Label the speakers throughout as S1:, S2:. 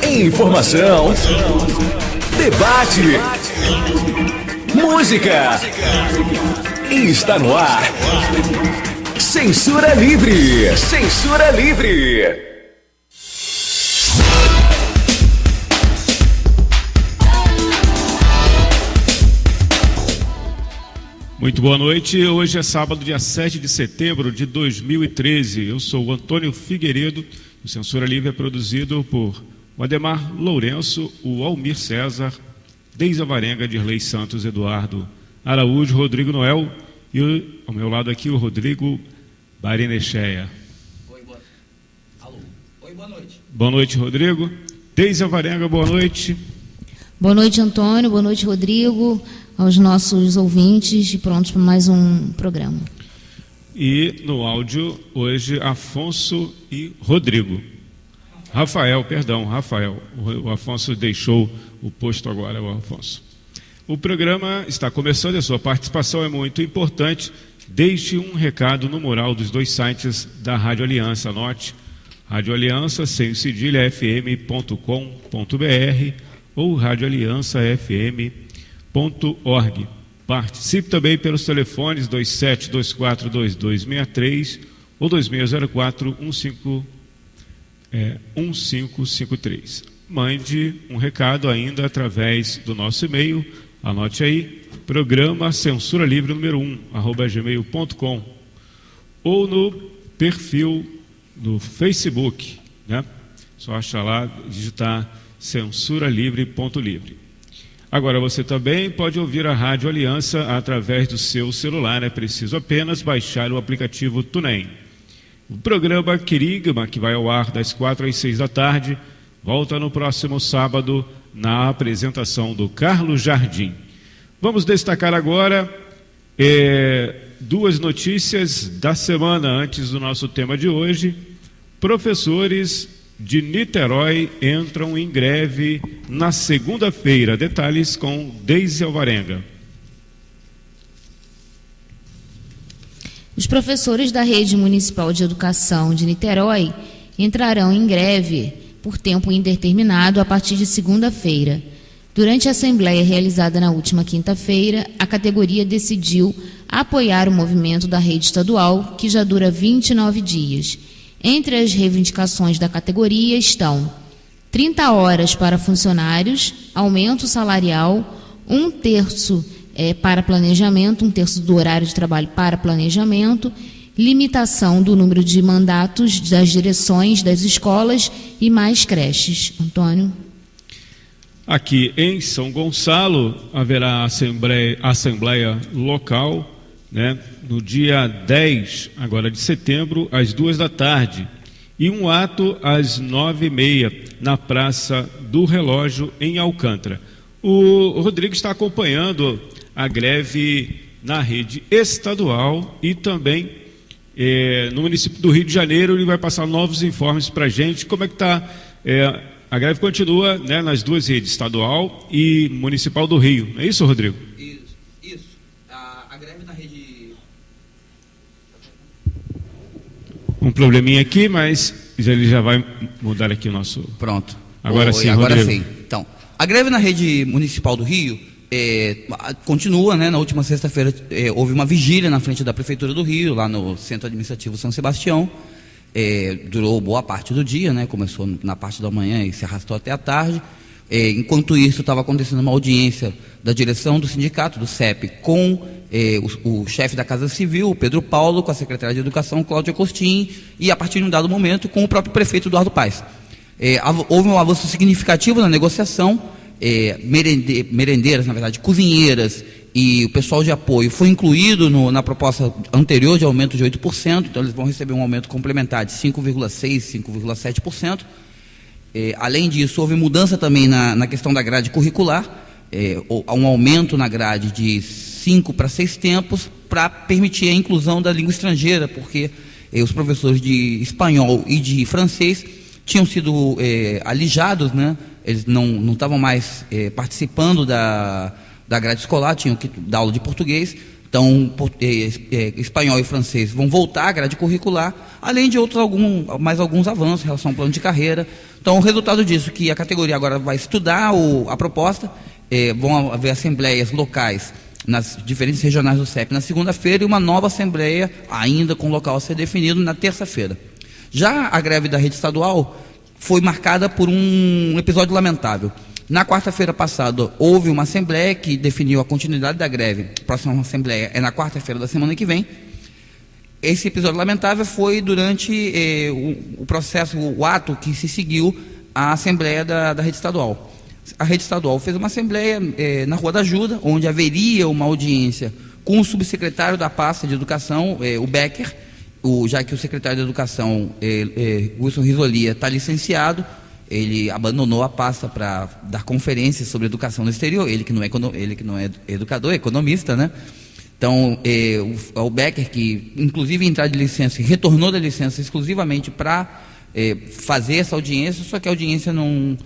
S1: Informação, debate, música. Está no ar. Censura Livre. Censura Livre.
S2: Muito boa noite. Hoje é sábado, dia 7 de setembro de 2013. Eu sou o Antônio Figueiredo. O Censura Livre é produzido por o Ademar Lourenço, o Almir César, Deise Alvarenga, Dirley Santos, Eduardo Araújo, Rodrigo Noel e ao meu lado aqui o Rodrigo Barinecheia.
S3: Oi, boa noite.
S2: Boa noite, Rodrigo. Deise Alvarenga, boa noite.
S4: Boa noite, Antônio. Boa noite, Rodrigo. Aos nossos ouvintes e prontos para mais um programa.
S2: E no áudio, hoje, Afonso e Rodrigo. Rafael. O Afonso deixou o posto agora, o Afonso. O programa está começando, a sua participação é muito importante. Deixe um recado no mural dos dois sites da Rádio Aliança. Anote, Rádio Aliança, sem cedilha, fm.com.br ou radioaliançafm.org. Participe também pelos telefones 27242263 ou 2604-1553. Mande um recado ainda através do nosso e-mail. Anote aí, programa censura livre número 1 @gmail.com ou no perfil do Facebook, né? Só achar lá, digitar censuralivre.livre. Agora você também pode ouvir a Rádio Aliança através do seu celular. É preciso apenas baixar o aplicativo TuneIn. O programa Querigma, que vai ao ar das 4 às 6 da tarde, volta no próximo sábado na apresentação do Carlos Jardim. Vamos destacar agora duas notícias da semana antes do nosso tema de hoje. Professores de Niterói entram em greve na segunda-feira. Detalhes com Deise Alvarenga.
S4: Os professores da Rede Municipal de Educação de Niterói entrarão em greve por tempo indeterminado a partir de segunda-feira. Durante a assembleia realizada na última quinta-feira, a categoria decidiu apoiar o movimento da rede estadual, que já dura 29 dias. Entre as reivindicações da categoria estão 30 horas para funcionários, aumento salarial, 1/3 para planejamento, 1/3 do horário de trabalho para planejamento, limitação do número de mandatos das direções das escolas e mais creches. Antônio?
S2: Aqui em São Gonçalo haverá assembleia local, né, no dia 10 agora de setembro, às 2 da tarde, e um ato às 9h30 na Praça do Relógio, em Alcântara. O Rodrigo está acompanhando a greve na rede estadual e também no município do Rio de Janeiro. Ele vai passar novos informes para a gente. Como é que está? A greve continua, né, nas duas redes, estadual e municipal do Rio. Não é isso, Rodrigo?
S3: Isso. A greve na rede...
S2: Um probleminha aqui, mas ele já vai mudar aqui o nosso...
S3: Pronto.
S2: Agora sim,
S3: agora
S2: Rodrigo.
S3: sim. Então, a greve na rede municipal do Rio continua, né? Na última sexta-feira houve uma vigília na frente da Prefeitura do Rio, lá no Centro Administrativo São Sebastião. Durou boa parte do dia, né? Começou na parte da manhã e se arrastou até a tarde. Enquanto isso, estava acontecendo uma audiência da direção do sindicato, do CEP, com o chefe da Casa Civil, o Pedro Paulo, com a secretária de Educação, Cláudia Costin, e a partir de um dado momento, com o próprio prefeito Eduardo Paes. Houve um avanço significativo na negociação. Merendeiras, na verdade, cozinheiras e o pessoal de apoio foi incluído na proposta anterior de aumento de 8%, então eles vão receber um aumento complementar de 5,6%, 5,7%. Além disso, houve mudança também na questão da grade curricular, um aumento na grade de 5 para 6 tempos, para permitir a inclusão da língua estrangeira, porque os professores de espanhol e de francês tinham sido alijados, né? Eles não estavam mais participando da grade escolar, tinham que dar aula de português. Então, espanhol e francês vão voltar à grade curricular, além de mais alguns avanços em relação ao plano de carreira. Então, o resultado disso é que a categoria agora vai estudar a proposta, vão haver assembleias locais nas diferentes regionais do CEP na segunda-feira e uma nova assembleia, ainda com local a ser definido, na terça-feira. Já a greve da rede estadual foi marcada por um episódio lamentável. Na quarta-feira passada, houve uma assembleia que definiu a continuidade da greve. A próxima assembleia é na quarta-feira da semana que vem. Esse episódio lamentável foi durante o processo, o ato que se seguiu à assembleia da rede estadual. A rede estadual fez uma assembleia na Rua da Ajuda, onde haveria uma audiência com o subsecretário da pasta de educação, o Becker, já que o secretário de educação, Wilson Risolia, está licenciado. Ele abandonou a pasta para dar conferências sobre educação no exterior, ele que não é educador, é economista, né? Então, o Becker, que inclusive entrar de licença, retornou da licença exclusivamente para fazer essa audiência, só que a audiência não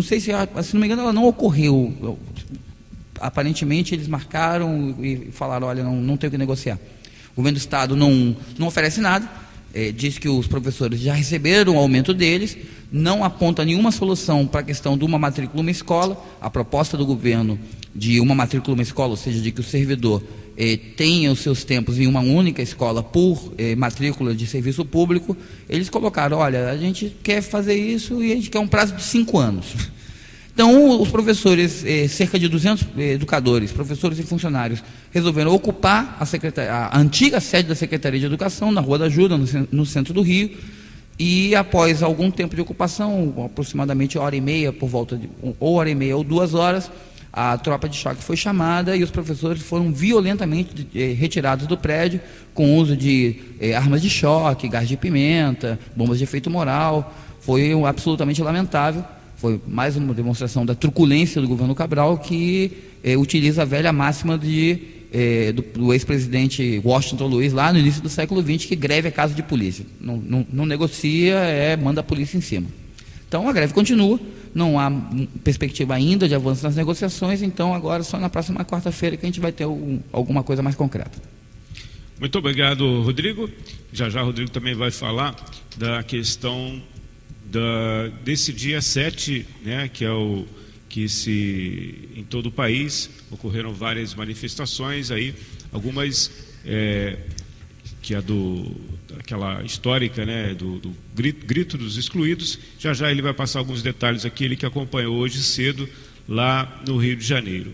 S3: sei se não me engano, ela não ocorreu. Aparentemente, eles marcaram e falaram, olha, não tem o que negociar. O governo do Estado não oferece nada. Diz que os professores já receberam o aumento deles, não aponta nenhuma solução para a questão de uma matrícula uma escola. A proposta do governo de uma matrícula uma escola, ou seja, de que o servidor tenha os seus tempos em uma única escola por matrícula de serviço público, eles colocaram, olha, a gente quer fazer isso e a gente quer um prazo de 5 anos. Então, os professores, cerca de 200 educadores, professores e funcionários, resolveram ocupar a antiga sede da Secretaria de Educação, na Rua da Ajuda, no centro do Rio, e após algum tempo de ocupação, aproximadamente hora e meia, por volta de ou hora e meia ou 2 horas, a tropa de choque foi chamada e os professores foram violentamente retirados do prédio, com uso de armas de choque, gás de pimenta, bombas de efeito moral. Foi absolutamente lamentável. Foi mais uma demonstração da truculência do governo Cabral, que utiliza a velha máxima do ex-presidente Washington Luiz, lá no início do século XX, que greve é caso de polícia. Não negocia, manda a polícia em cima. Então, a greve continua, não há perspectiva ainda de avanço nas negociações, então agora só na próxima quarta-feira que a gente vai ter alguma coisa mais concreta.
S2: Muito obrigado, Rodrigo. Já o Rodrigo também vai falar da questão desse dia 7, né, que é em todo o país ocorreram várias manifestações aí, algumas que é aquela histórica, né, do grito dos excluídos. Já ele vai passar alguns detalhes aqui, ele que acompanhou hoje cedo lá no Rio de Janeiro.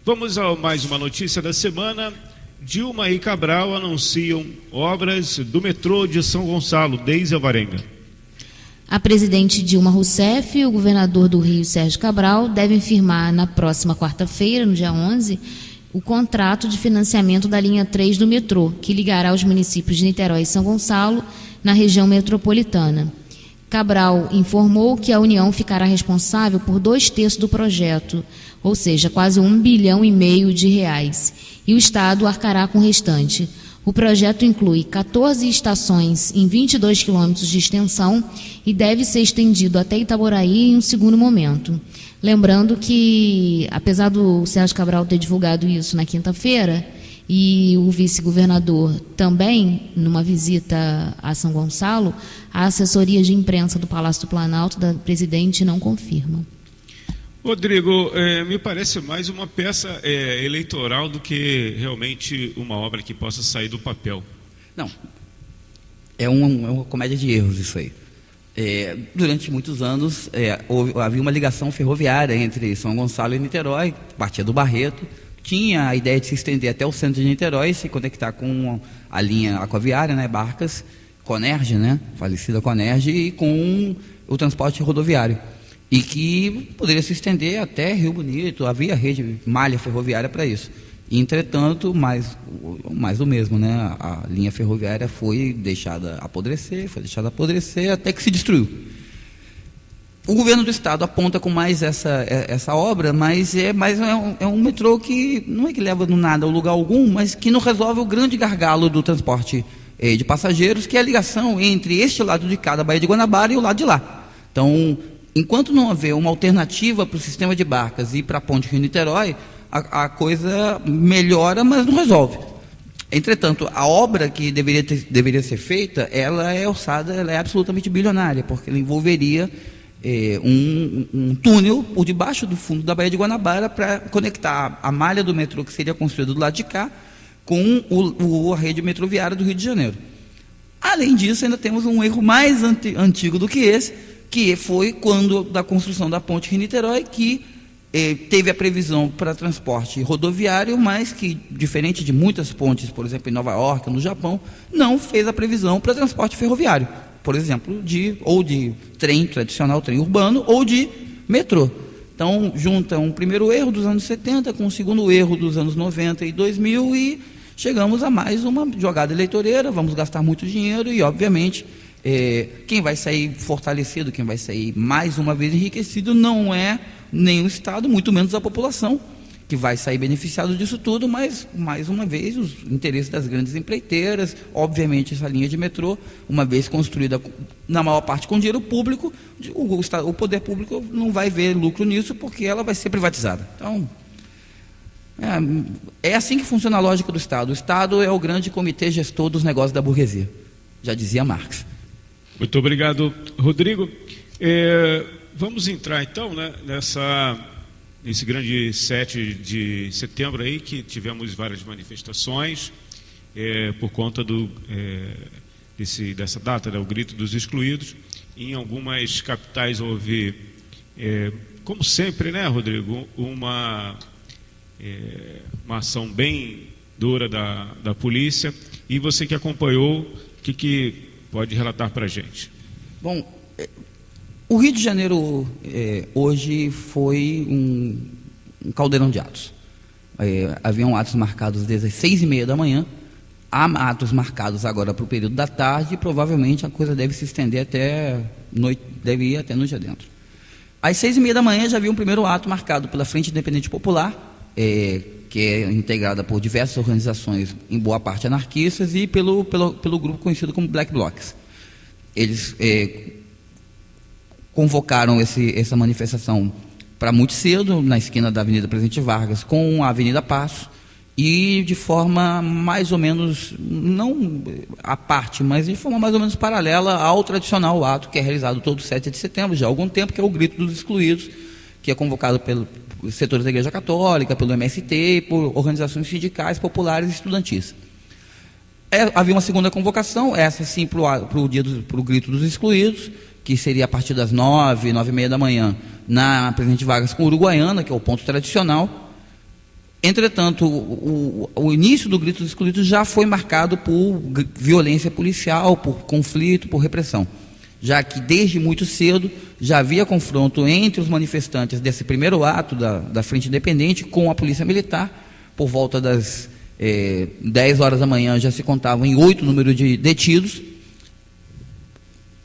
S2: Vamos a mais uma notícia da semana. Dilma e Cabral anunciam obras do metrô de São Gonçalo, Deise Alvarenga.
S4: A presidente Dilma Rousseff e o governador do Rio, Sérgio Cabral, devem firmar na próxima quarta-feira, no dia 11, o contrato de financiamento da linha 3 do metrô, que ligará os municípios de Niterói e São Gonçalo, na região metropolitana. Cabral informou que a União ficará responsável por 2/3 do projeto, ou seja, quase R$1,5 bilhão de reais, e o Estado arcará com o restante. O projeto inclui 14 estações em 22 quilômetros de extensão e deve ser estendido até Itaboraí em um segundo momento. Lembrando que, apesar do Sérgio Cabral ter divulgado isso na quinta-feira, e o vice-governador também, numa visita a São Gonçalo, a assessoria de imprensa do Palácio do Planalto, da presidente, não confirma.
S2: Rodrigo, me parece mais uma peça eleitoral do que realmente uma obra que possa sair do papel.
S3: Não, é uma comédia de erros isso aí. Durante muitos anos havia uma ligação ferroviária entre São Gonçalo e Niterói, partia do Barreto, tinha a ideia de se estender até o centro de Niterói, se conectar com a linha aquaviária, né, Barcas, Conerge, né, falecida Conerge, e com o transporte rodoviário. E que poderia se estender até Rio Bonito, havia rede, malha ferroviária para isso. Entretanto, mais do mesmo, né? A linha ferroviária foi deixada apodrecer, até que se destruiu. O governo do Estado aponta com mais essa obra, mas é um metrô que não é que leva no nada ao lugar algum, mas que não resolve o grande gargalo do transporte de passageiros, que é a ligação entre este lado de cá da Baía de Guanabara e o lado de lá. Então, enquanto não houver uma alternativa para o sistema de barcas e para a ponte Rio-Niterói, a coisa melhora, mas não resolve. Entretanto, a obra que deveria ser feita, ela é orçada, ela é absolutamente bilionária, porque ela envolveria um túnel por debaixo do fundo da Baía de Guanabara para conectar a malha do metrô que seria construída do lado de cá com a rede metroviária do Rio de Janeiro. Além disso, ainda temos um erro mais antigo do que esse, que foi quando da construção da ponte Rio-Niterói, que teve a previsão para transporte rodoviário, mas que, diferente de muitas pontes, por exemplo, em Nova York, no Japão, não fez a previsão para transporte ferroviário, por exemplo, ou de trem tradicional, trem urbano, ou de metrô. Então, junta um primeiro erro dos anos 70 com um segundo erro dos anos 90 e 2000 e chegamos a mais uma jogada eleitoreira, vamos gastar muito dinheiro e, obviamente, quem vai sair fortalecido, quem vai sair mais uma vez enriquecido não é nem o Estado, muito menos a população, que vai sair beneficiado disso tudo, mas, mais uma vez, os interesses das grandes empreiteiras, obviamente essa linha de metrô, uma vez construída, na maior parte com dinheiro público, o poder público não vai ver lucro nisso, porque ela vai ser privatizada. Então, é assim que funciona a lógica do Estado. O Estado é o grande comitê gestor dos negócios da burguesia, já dizia Marx.
S2: Muito obrigado, Rodrigo. Vamos entrar então, né, nesse grande 7 de setembro aí, que tivemos várias manifestações por conta dessa data, né, o Grito dos Excluídos. Em algumas capitais houve, como sempre, né, Rodrigo, uma ação bem dura da polícia. E você que acompanhou, o que pode relatar para a gente?
S3: Bom, o Rio de Janeiro hoje foi um caldeirão de atos. Haviam atos marcados desde as 6h30 da manhã, há atos marcados agora para o período da tarde e provavelmente a coisa deve se estender até noite, deve ir até noite adentro. Às 6h30 da manhã já havia um primeiro ato marcado pela Frente Independente Popular, que é integrada por diversas organizações, em boa parte anarquistas, e pelo grupo conhecido como Black Blocs. Eles convocaram essa manifestação para muito cedo, na esquina da Avenida Presidente Vargas com a Avenida Paço, e de forma mais ou menos, não à parte, mas de forma mais ou menos paralela ao tradicional ato que é realizado todo 7 de setembro, já há algum tempo, que é o Grito dos Excluídos, que é convocado pelos setores da Igreja Católica, pelo MST, por organizações sindicais, populares e estudantis. Havia uma segunda convocação, essa sim para o Grito dos Excluídos, que seria a partir das 9h30 da manhã, na Presidente Vargas com Uruguaiana, que é o ponto tradicional. Entretanto, o início do Grito dos Excluídos já foi marcado por violência policial, por conflito, por repressão, já que desde muito cedo já havia confronto entre os manifestantes desse primeiro ato da Frente Independente com a Polícia Militar. Por volta das 10 horas da manhã já se contavam em 8 número de detidos,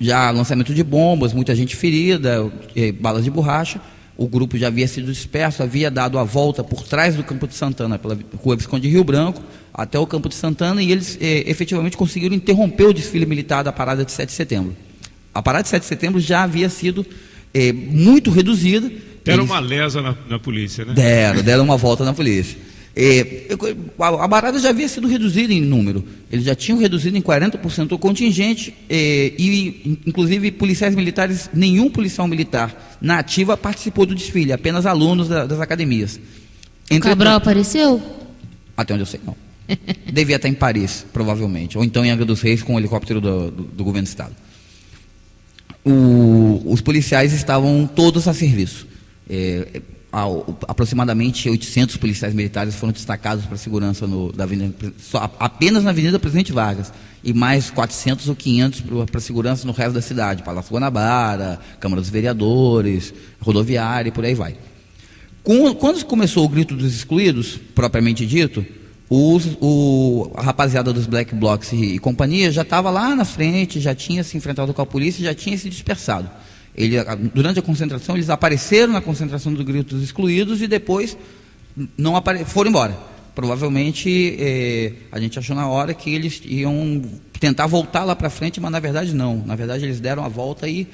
S3: já lançamento de bombas, muita gente ferida, balas de borracha. O grupo já havia sido disperso, havia dado a volta por trás do Campo de Santana, pela Rua Visconde Rio Branco, até o Campo de Santana, e eles efetivamente conseguiram interromper o desfile militar da parada de 7 de setembro. A parada de 7 de setembro já havia sido muito reduzida.
S2: Deram uma lesa na polícia, né?
S3: Deram uma volta na polícia. A parada já havia sido reduzida em número, eles já tinham reduzido em 40% o contingente, e inclusive policiais militares, nenhum policial militar na ativa participou do desfile, apenas alunos das academias.
S4: O Cabral apareceu?
S3: Até onde eu sei, não. Devia estar em Paris, provavelmente, ou então em Angra dos Reis com o helicóptero do governo do estado. Os policiais estavam todos a serviço. Aproximadamente 800 policiais militares foram destacados para a segurança apenas na Avenida Presidente Vargas, e mais 400 ou 500 para a segurança no resto da cidade, Palácio Guanabara, Câmara dos Vereadores, rodoviária e por aí vai. Quando começou o Grito dos Excluídos, propriamente dito, a rapaziada dos Black Blocs e companhia já estava lá na frente, já tinha se enfrentado com a polícia, já tinha se dispersado. Durante a concentração, eles apareceram na concentração do Grito dos Excluídos e depois foram embora. provavelmente a gente achou na hora que eles iam tentar voltar lá para frente, mas na verdade não. Na verdade eles deram a volta e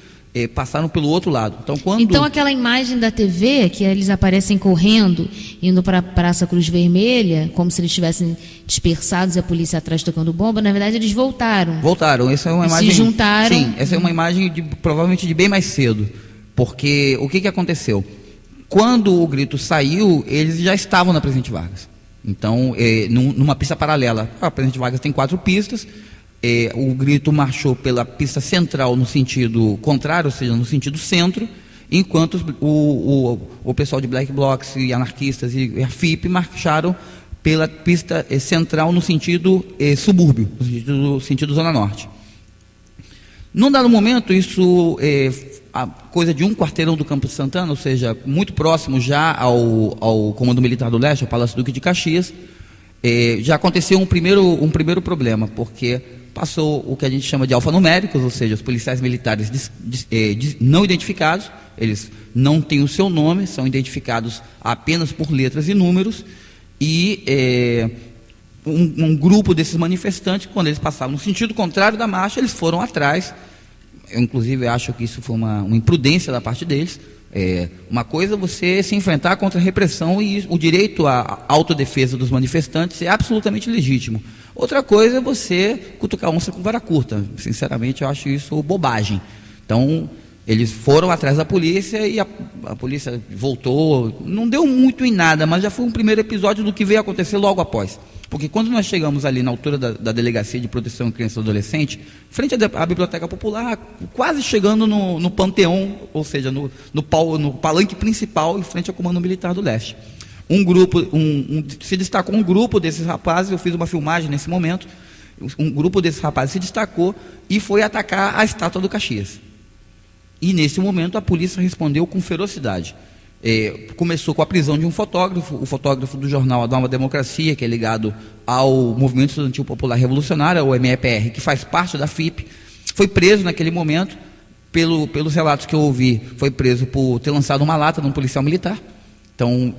S3: passaram pelo outro lado. Então
S4: aquela imagem da TV, que eles aparecem correndo, indo para a Praça Cruz Vermelha, como se eles estivessem dispersados e a polícia atrás tocando bomba, na verdade eles voltaram.
S3: Essa é uma imagem...
S4: Se juntaram.
S3: Sim, essa é uma imagem provavelmente de bem mais cedo. Porque o que aconteceu? Quando o grito saiu, eles já estavam na Presidente Vargas. Então, numa pista paralela. A Presidente Vargas tem 4 pistas. O grito marchou pela pista central no sentido contrário, ou seja, no sentido centro, enquanto o pessoal de Black Blocs e anarquistas e a FIP marcharam pela pista central no sentido subúrbio, no sentido Zona Norte. Num dado momento, isso a coisa de um quarteirão do Campo de Santana, ou seja, muito próximo já ao Comando Militar do Leste, ao Palácio Duque de Caxias, já aconteceu um primeiro problema, porque passou o que a gente chama de alfanuméricos, ou seja, os policiais militares não identificados, eles não têm o seu nome, são identificados apenas por letras e números, e um grupo desses manifestantes, quando eles passavam no sentido contrário da marcha, eles foram atrás. Eu, inclusive, acho que isso foi uma imprudência da parte deles. Uma coisa é você se enfrentar contra a repressão, e o direito à autodefesa dos manifestantes é absolutamente legítimo. Outra coisa é você cutucar onça com vara curta. Sinceramente, eu acho isso bobagem. Então, eles foram atrás da polícia e a polícia voltou. Não deu muito em nada, mas já foi um primeiro episódio do que veio acontecer logo após. Porque quando nós chegamos ali na altura da Delegacia de Proteção à Criança e Adolescente, frente à Biblioteca Popular, quase chegando no Panteão, ou seja, no palanque principal, em frente ao Comando Militar do Leste. Se destacou um grupo desses rapazes, eu fiz uma filmagem nesse momento, um grupo desses rapazes se destacou e foi atacar a estátua do Caxias. E nesse momento a polícia respondeu com ferocidade. Começou com a prisão de um fotógrafo, o fotógrafo do jornal A Nova Democracia, que é ligado ao Movimento Estudantil Popular Revolucionário, o MEPR, que faz parte da FIP. Foi preso naquele momento, pelos relatos que eu ouvi, foi preso por ter lançado uma lata num policial militar. Então,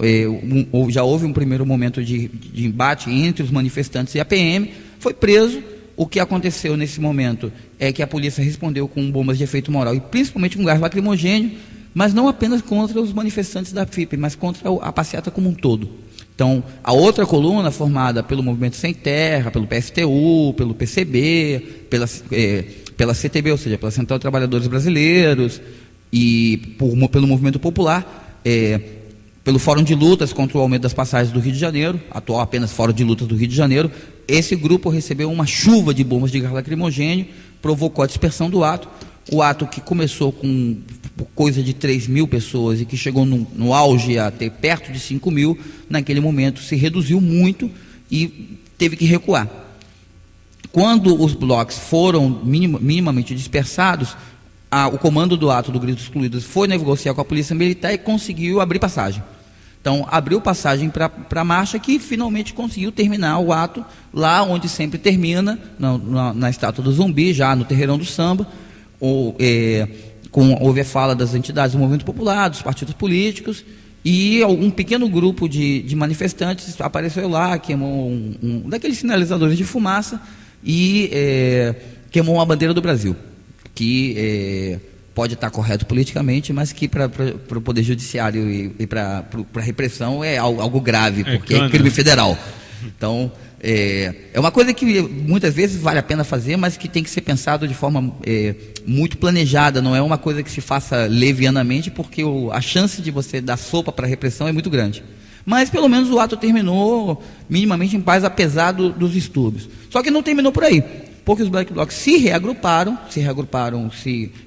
S3: já houve um primeiro momento de embate entre os manifestantes e a PM, foi preso. O que aconteceu nesse momento é que a polícia respondeu com bombas de efeito moral e principalmente com gás lacrimogêneo, mas não apenas contra os manifestantes da FIP, mas contra a passeata como um todo. Então, a outra coluna, formada pelo Movimento Sem Terra, pelo PSTU, pelo PCB, pela CTB, ou seja, pela Central de Trabalhadores Brasileiros, e pelo Movimento Popular, pelo Fórum de Lutas contra o aumento das passagens do Rio de Janeiro, atual apenas Fórum de Lutas do Rio de Janeiro, esse grupo recebeu uma chuva de bombas de gás lacrimogêneo, provocou a dispersão do ato. O ato, que começou com coisa de 3.000 pessoas e que chegou no auge a ter perto de 5.000, naquele momento se reduziu muito e teve que recuar. Quando os blocos foram minimamente dispersados, o comando do ato do Grito Excluídos foi negociar com a Polícia Militar e conseguiu abrir passagem. Então, abriu passagem para a marcha, que finalmente conseguiu terminar o ato lá onde sempre termina, na Estátua do Zumbi, já no Terreirão do Samba. Houve a fala das entidades do movimento popular, dos partidos políticos, e um pequeno grupo de manifestantes apareceu lá, queimou um daqueles sinalizadores de fumaça e queimou uma bandeira do Brasil, que pode estar correto politicamente, mas que para o Poder Judiciário e para a repressão é algo grave, porque é crime federal. Então, é uma coisa que muitas vezes vale a pena fazer, mas que tem que ser pensado de forma muito planejada, não é uma coisa que se faça levianamente, porque a chance de você dar sopa para a repressão é muito grande. Mas pelo menos o ato terminou minimamente em paz, apesar dos distúrbios. Só que não terminou por aí, porque os Black Blocs se reagruparam, se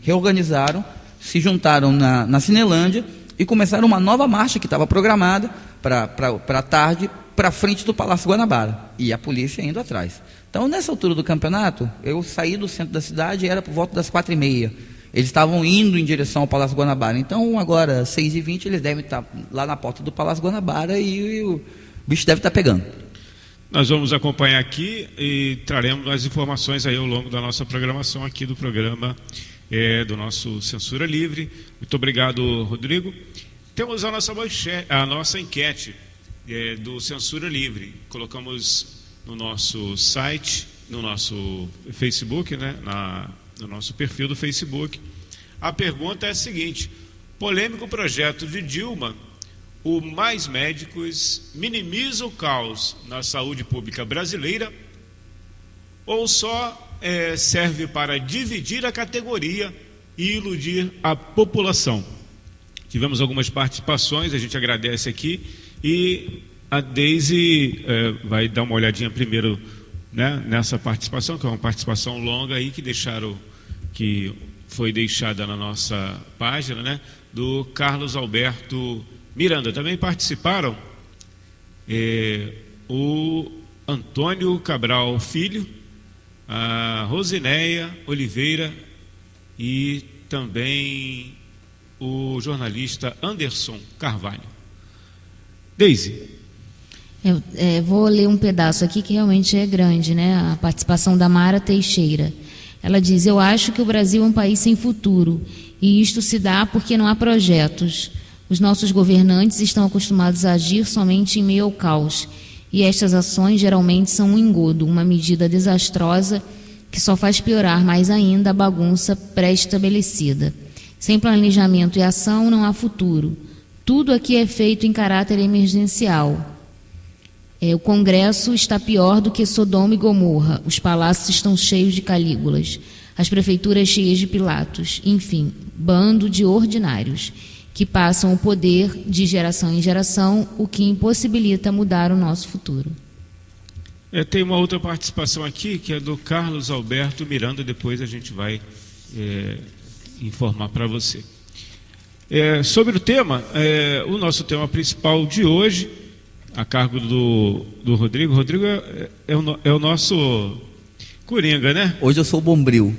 S3: reorganizaram, se juntaram na Cinelândia e começaram uma nova marcha que estava programada para a tarde, para frente do Palácio Guanabara, e a polícia indo atrás. Então, nessa altura do campeonato, eu saí do centro da cidade, era por volta das 4h30. Eles estavam indo em direção ao Palácio Guanabara. Então, agora, 6h20, eles devem estar lá na porta do Palácio Guanabara e o bicho deve estar pegando.
S2: Nós vamos acompanhar aqui e traremos as informações aí ao longo da nossa programação aqui do programa do nosso Censura Livre. Muito obrigado, Rodrigo. Temos a nossa enquete. do Censura Livre. Colocamos no nosso site, no nosso Facebook, né, no nosso perfil do Facebook. A pergunta é a seguinte: polêmico projeto de Dilma, o Mais Médicos minimiza o caos na saúde pública brasileira ou só serve para dividir a categoria e iludir a população? Tivemos algumas participações, a gente agradece aqui, e a Deise vai dar uma olhadinha primeiro, né, nessa participação, que é uma participação longa aí que foi deixada na nossa página, né, do Carlos Alberto Miranda. Também participaram o Antônio Cabral Filho, a Rosinéia Oliveira e também o jornalista Anderson Carvalho. Deise.
S4: Vou ler um pedaço aqui que realmente é grande, né? A participação da Mara Teixeira. Ela diz: eu acho que o Brasil é um país sem futuro, e isto se dá porque não há projetos. Os nossos governantes estão acostumados a agir somente em meio ao caos, e estas ações geralmente são um engodo, uma medida desastrosa que só faz piorar mais ainda a bagunça pré-estabelecida. Sem planejamento e ação não há futuro. Tudo aqui é feito em caráter emergencial. O Congresso está pior do que Sodoma e Gomorra. Os palácios estão cheios de Calígulas. As prefeituras cheias de Pilatos. Enfim, bando de ordinários que passam o poder de geração em geração, o que impossibilita mudar o nosso futuro.
S2: Tem uma outra participação aqui, que é do Carlos Alberto Miranda. Depois a gente vai informar para você. Sobre o tema, o nosso tema principal de hoje, a cargo do Rodrigo. Rodrigo é o nosso coringa, né?
S3: Hoje eu sou o Bombril.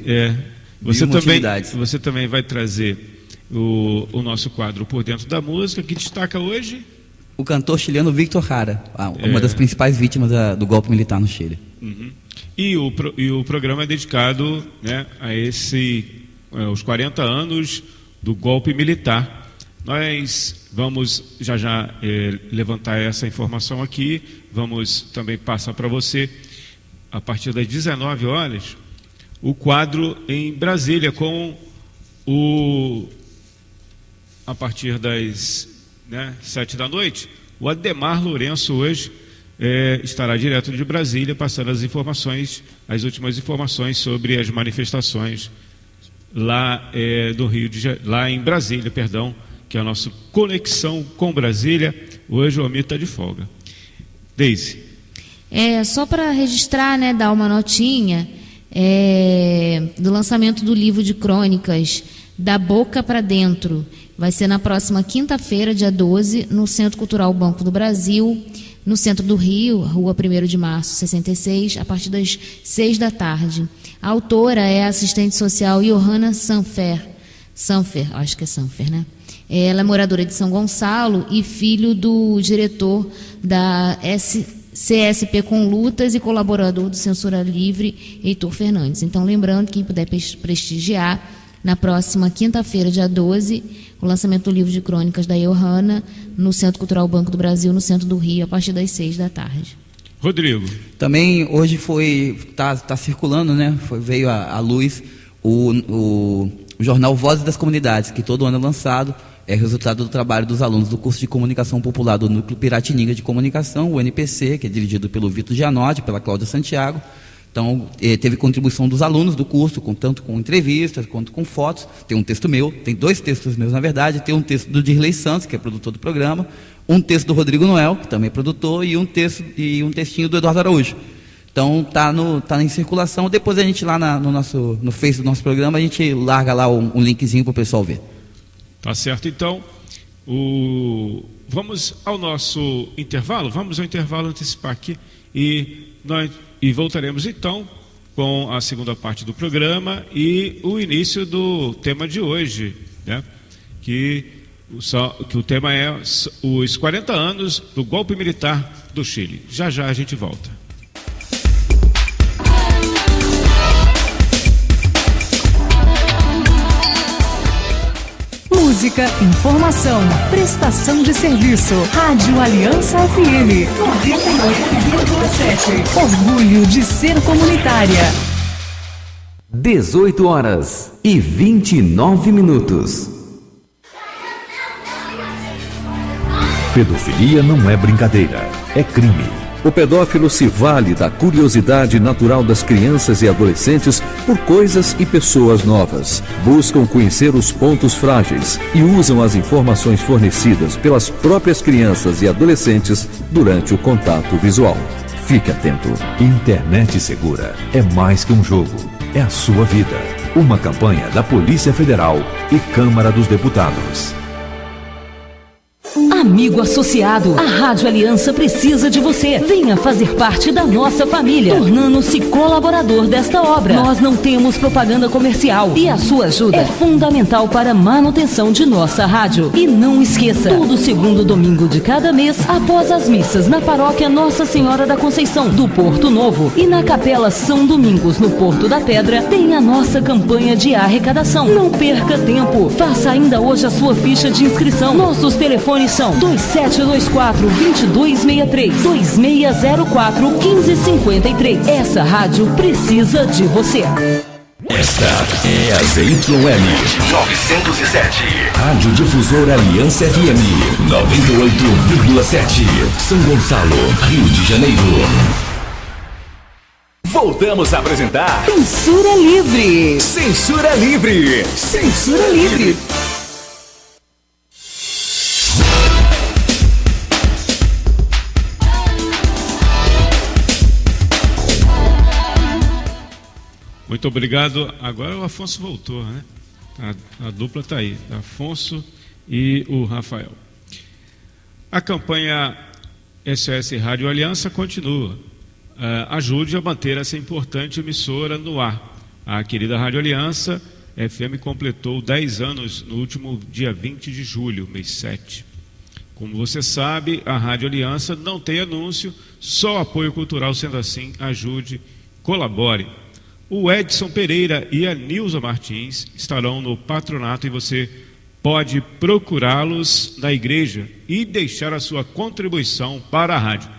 S2: Você também vai trazer o nosso quadro Por Dentro da Música, que destaca hoje
S3: o cantor chileno Víctor Jara, uma das principais vítimas do golpe militar no Chile.
S2: Uhum. E o programa é dedicado, né, aos 40 anos do golpe militar. Nós vamos já levantar essa informação aqui, vamos também passar para você, a partir das 19 horas, o quadro em Brasília, com a partir das 7 da noite, o Ademar Lourenço hoje estará direto de Brasília, passando as últimas informações sobre as manifestações lá lá em Brasília, que é a nossa conexão com Brasília. Hoje o Almir está de folga. Deise.
S4: Só para registrar, né, dar uma notinha do lançamento do livro de crônicas Da Boca para Dentro. Vai ser na próxima quinta-feira, dia 12, no Centro Cultural Banco do Brasil, no centro do Rio, Rua 1º de Março, 66, a partir das 6 da tarde. A autora é a assistente social Johanna Sanfer, acho que é Sanfer, né? Ela é moradora de São Gonçalo e filho do diretor da CSP com Lutas e colaborador do Censura Livre, Heitor Fernandes. Então, lembrando, quem puder prestigiar, na próxima quinta-feira, dia 12, o lançamento do livro de crônicas da Johanna, no Centro Cultural Banco do Brasil, no centro do Rio, a partir das 6 da tarde.
S2: Rodrigo.
S3: Também hoje está circulando, né? Veio à luz o jornal Vozes das Comunidades, que todo ano é lançado, é resultado do trabalho dos alunos do curso de Comunicação Popular do Núcleo Piratininga de Comunicação, o NPC, que é dirigido pelo Vitor Gianotti, pela Cláudia Santiago. Então, teve contribuição dos alunos do curso, tanto com entrevistas quanto com fotos. Tem um texto meu, tem 2 textos meus, na verdade. Tem um texto do Dirley Santos, que é produtor do programa, um texto do Rodrigo Noel, que também é produtor, e um textinho do Eduardo Araújo. Então, tá em circulação. Depois a gente lá no Face do nosso programa, a gente larga lá um linkzinho para o pessoal ver.
S2: Tá certo, então. Vamos ao nosso intervalo? Vamos ao intervalo, antecipar aqui e voltaremos então com a segunda parte do programa e o início do tema de hoje, né? Que o tema é os 40 anos do golpe militar do Chile. Já a gente volta.
S5: Música, informação, prestação de serviço. Rádio Aliança FM 99,7. Orgulho de ser comunitária.
S6: 18h29. Pedofilia não é brincadeira, é crime. O pedófilo se vale da curiosidade natural das crianças e adolescentes por coisas e pessoas novas. Buscam conhecer os pontos frágeis e usam as informações fornecidas pelas próprias crianças e adolescentes durante o contato visual. Fique atento. Internet segura é mais que um jogo, é a sua vida. Uma campanha da Polícia Federal e Câmara dos Deputados.
S7: Amigo associado, a Rádio Aliança precisa de você. Venha fazer parte da nossa família, tornando-se colaborador desta obra. Nós não temos propaganda comercial e a sua ajuda é fundamental para a manutenção de nossa rádio. E não esqueça, todo segundo domingo de cada mês, após as missas na paróquia Nossa Senhora da Conceição, do Porto Novo, e na Capela São Domingos, no Porto da Pedra, tem a nossa campanha de arrecadação. Não perca tempo, faça ainda hoje a sua ficha de inscrição. Nossos telefones são 2724-2263, 2604-1553. Essa rádio precisa de você.
S1: Esta é a ZYL 907. Rádio Difusora Aliança FM 98,7. São Gonçalo, Rio de Janeiro. Voltamos a apresentar
S5: Censura Livre.
S1: Censura Livre.
S5: Censura Livre.
S2: Muito obrigado. Agora o Afonso voltou, né? A dupla está aí, Afonso e o Rafael. A campanha SOS Rádio Aliança continua. Ajude a manter essa importante emissora no ar. A querida Rádio Aliança FM completou 10 anos no último dia 20 de julho, mês 7. Como você sabe, a Rádio Aliança não tem anúncio, só apoio cultural. Sendo assim, ajude, colabore. O Edson Pereira e a Nilza Martins estarão no patronato e você pode procurá-los na igreja e deixar a sua contribuição para a rádio.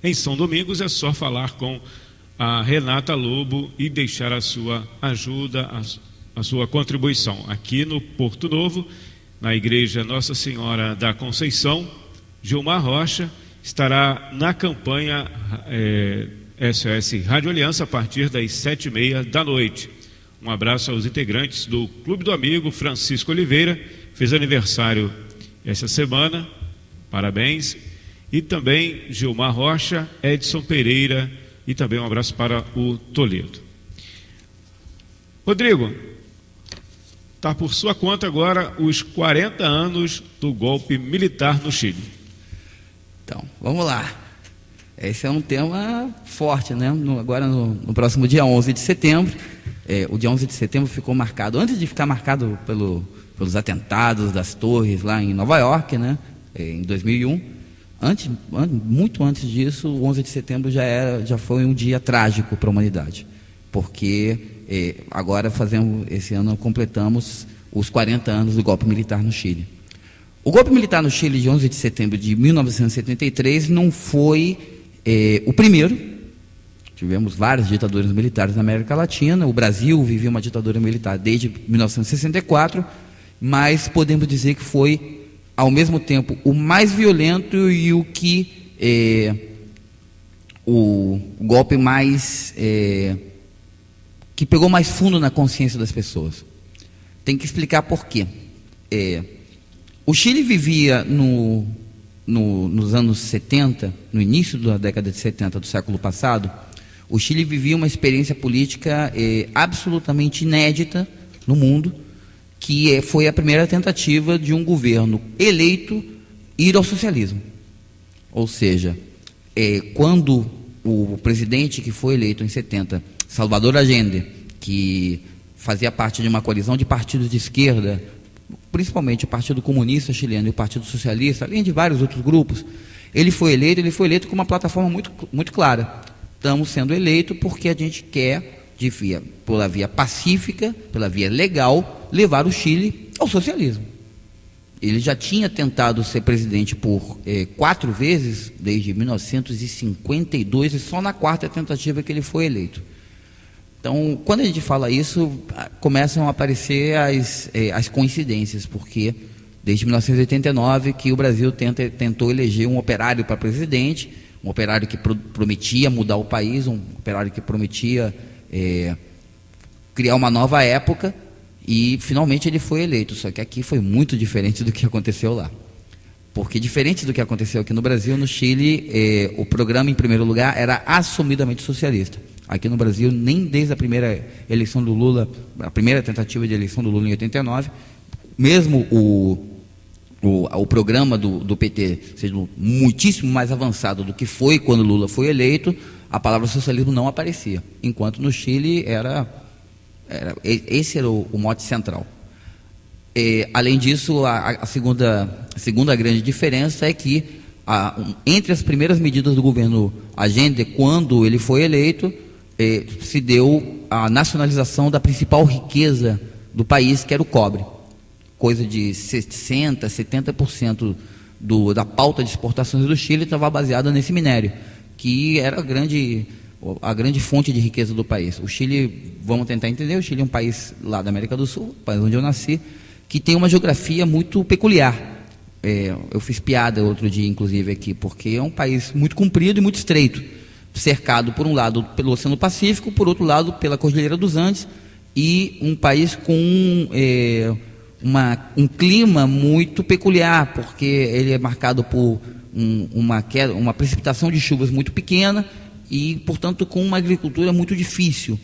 S2: Em São Domingos é só falar com a Renata Lobo e deixar a sua ajuda, a sua contribuição. Aqui no Porto Novo, na igreja Nossa Senhora da Conceição, Gilmar Rocha estará na campanha SOS Rádio Aliança a partir das 7h30 da noite. Um abraço aos integrantes do Clube do Amigo. Francisco Oliveira fez aniversário essa semana, parabéns. E também Gilmar Rocha, Edson Pereira e também um abraço para o Toledo. Rodrigo, está por sua conta agora os 40 anos do golpe militar no Chile.
S3: Então, vamos lá. Esse é um tema forte, né? Agora no próximo dia 11 de setembro, o dia 11 de setembro ficou marcado, antes de ficar marcado pelos atentados das torres lá em Nova York, né? Em 2001, muito antes disso, o 11 de setembro já foi um dia trágico para a humanidade, porque agora esse ano completamos os 40 anos do golpe militar no Chile. O golpe militar no Chile de 11 de setembro de 1973 não foi o primeiro. Tivemos várias ditaduras militares na América Latina. O Brasil vivia uma ditadura militar desde 1964, mas podemos dizer que foi, ao mesmo tempo, o mais violento e o golpe mais que pegou mais fundo na consciência das pessoas. Tem que explicar por quê. O Chile vivia nos anos 70, no início da década de 70 do século passado, o Chile vivia uma experiência política absolutamente inédita no mundo, que foi a primeira tentativa de um governo eleito ir ao socialismo. Ou seja, quando o presidente que foi eleito em 70, Salvador Allende, que fazia parte de uma coalizão de partidos de esquerda, principalmente o Partido Comunista Chileno e o Partido Socialista, além de vários outros grupos, ele foi eleito com uma plataforma muito, muito clara. Estamos sendo eleitos porque a gente quer, pela via pacífica, pela via legal, levar o Chile ao socialismo. Ele já tinha tentado ser presidente por 4 vezes, desde 1952, e só na 4ª tentativa que ele foi eleito. Então, quando a gente fala isso, começam a aparecer as coincidências, porque desde 1989 que o Brasil tentou eleger um operário para presidente, um operário que prometia mudar o país, um operário que prometia criar uma nova época, e finalmente ele foi eleito. Só que aqui foi muito diferente do que aconteceu lá. Porque diferente do que aconteceu aqui no Brasil, no Chile, o programa, em primeiro lugar, era assumidamente socialista. Aqui no Brasil, nem desde a primeira eleição do Lula, a primeira tentativa de eleição do Lula em 89, mesmo o programa do PT seja muitíssimo mais avançado do que foi quando Lula foi eleito, a palavra socialismo não aparecia. Enquanto no Chile esse era o mote central. Além disso, a segunda grande diferença é que entre as primeiras medidas do governo Allende, quando ele foi eleito, se deu a nacionalização da principal riqueza do país, que era o cobre. Coisa de 60%, 70% da pauta de exportações do Chile estava baseada nesse minério, que era a grande fonte de riqueza do país. O Chile, vamos tentar entender, o Chile é um país lá da América do Sul, país onde eu nasci, que tem uma geografia muito peculiar. Eu fiz piada outro dia, inclusive, aqui, porque é um país muito comprido e muito estreito, cercado, por um lado, pelo Oceano Pacífico, por outro lado, pela Cordilheira dos Andes, e um país com um clima muito peculiar, porque ele é marcado por uma precipitação de chuvas muito pequena, e, portanto, com uma agricultura muito difícil.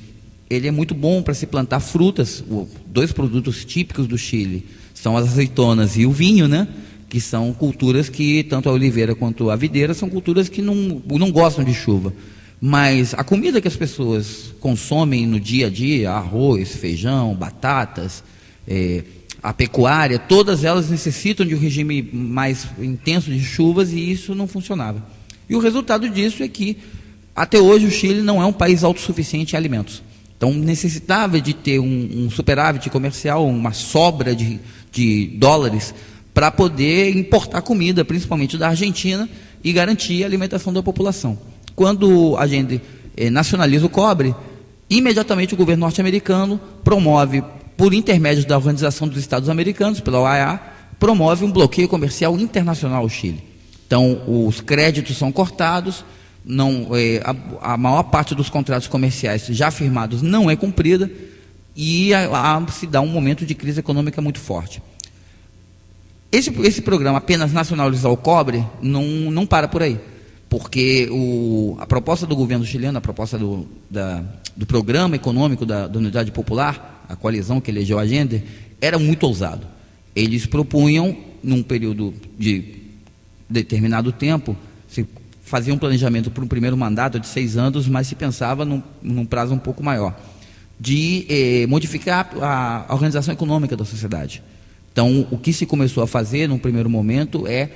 S3: Ele é muito bom para se plantar frutas. 2 produtos típicos do Chile são as azeitonas e o vinho, né? Que são culturas que, tanto a oliveira quanto a videira, são culturas que não gostam de chuva. Mas a comida que as pessoas consomem no dia a dia, arroz, feijão, batatas, a pecuária, todas elas necessitam de um regime mais intenso de chuvas, e isso não funcionava. E o resultado disso é que, até hoje, o Chile não é um país autossuficiente em alimentos. Então, necessitava de ter um superávit comercial, uma sobra de dólares, para poder importar comida, principalmente da Argentina, e garantir a alimentação da população. Quando a gente nacionaliza o cobre, imediatamente o governo norte-americano promove, por intermédio da Organização dos Estados Americanos, pela OEA, promove um bloqueio comercial internacional ao Chile. Então, os créditos são cortados, a maior parte dos contratos comerciais já firmados não é cumprida, e se dá um momento de crise econômica muito forte. Esse programa, apenas nacionalizar o cobre, não para por aí, porque a proposta do governo chileno, a proposta do programa econômico da Unidade Popular, a coalizão que elegeu Allende, era muito ousado. Eles propunham, num período de determinado tempo, se fazia um planejamento para um primeiro mandato de 6 anos, mas se pensava num prazo um pouco maior, de modificar a organização econômica da sociedade. Então, o que se começou a fazer, num primeiro momento, é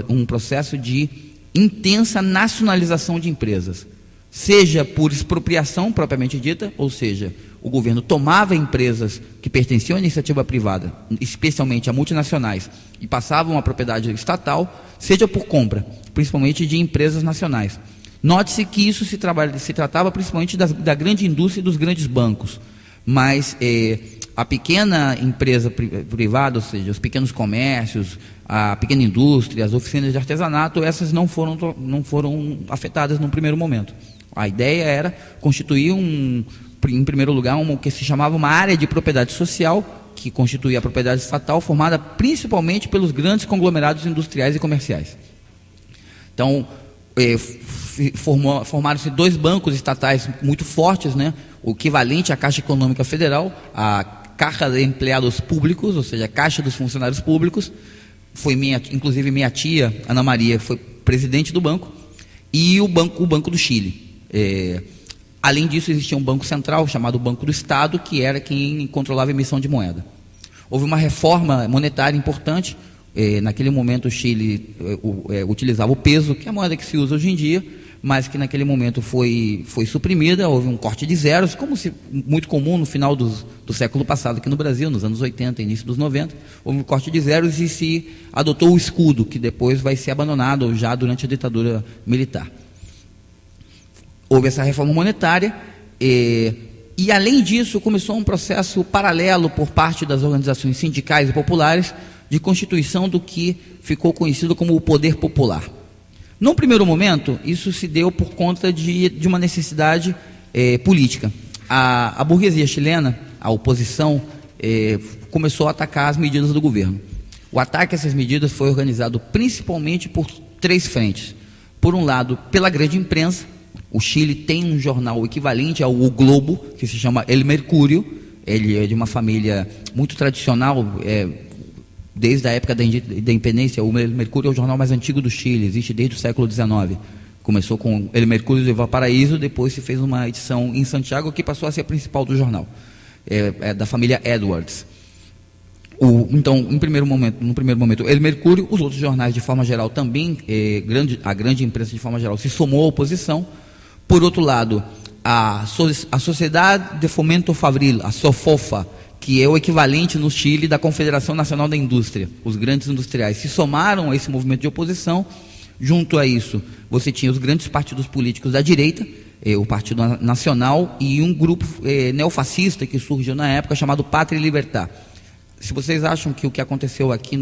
S3: um processo de intensa nacionalização de empresas, seja por expropriação propriamente dita, ou seja, o governo tomava empresas que pertenciam à iniciativa privada, especialmente a multinacionais, e passavam à propriedade estatal, seja por compra, principalmente de empresas nacionais. Note-se que isso se tratava principalmente da grande indústria e dos grandes bancos, mas a pequena empresa privada, ou seja, os pequenos comércios, a pequena indústria, as oficinas de artesanato, essas não foram afetadas no primeiro momento. A ideia era constituir em primeiro lugar, o que se chamava uma área de propriedade social, que constituía a propriedade estatal, formada principalmente pelos grandes conglomerados industriais e comerciais. Então, formaram-se 2 bancos estatais muito fortes, né? O equivalente à Caixa Econômica Federal, a Caixa de Empregados Públicos, ou seja, a Caixa dos Funcionários Públicos. Inclusive minha tia, Ana Maria, foi presidente do banco, e o Banco do Chile. Além disso, existia um banco central chamado Banco do Estado, que era quem controlava a emissão de moeda. Houve uma reforma monetária importante. Naquele momento, o Chile utilizava o peso, que é a moeda que se usa hoje em dia, mas que naquele momento foi suprimida, houve um corte de zeros, como muito comum no final do século passado aqui no Brasil, nos anos 80, início dos 90, houve um corte de zeros e se adotou o escudo, que depois vai ser abandonado já durante a ditadura militar. Houve essa reforma monetária e além disso começou um processo paralelo por parte das organizações sindicais e populares de constituição do que ficou conhecido como o poder popular. Num primeiro momento, isso se deu por conta de uma necessidade política. A burguesia chilena, a oposição, começou a atacar as medidas do governo. O ataque a essas medidas foi organizado principalmente por 3 frentes. Por um lado, pela grande imprensa. O Chile tem um jornal equivalente ao O Globo, que se chama El Mercúrio. Ele é de uma família muito tradicional, desde a época da independência. O Mercúrio é o jornal mais antigo do Chile, existe desde o século XIX. Começou com El Mercúrio de Valparaíso, depois se fez uma edição em Santiago, que passou a ser a principal do jornal. É da família Edwards. Então, no primeiro momento, El Mercúrio, os outros jornais de forma geral também, a grande imprensa de forma geral se somou à oposição. Por outro lado, a Sociedade de Fomento Fabril, a SOFOFA, que é o equivalente no Chile da Confederação Nacional da Indústria, os grandes industriais, se somaram a esse movimento de oposição. Junto a isso, você tinha os grandes partidos políticos da direita, o Partido Nacional, e um grupo neofascista que surgiu na época, chamado Pátria e Libertad. Se vocês acham que o que aconteceu aqui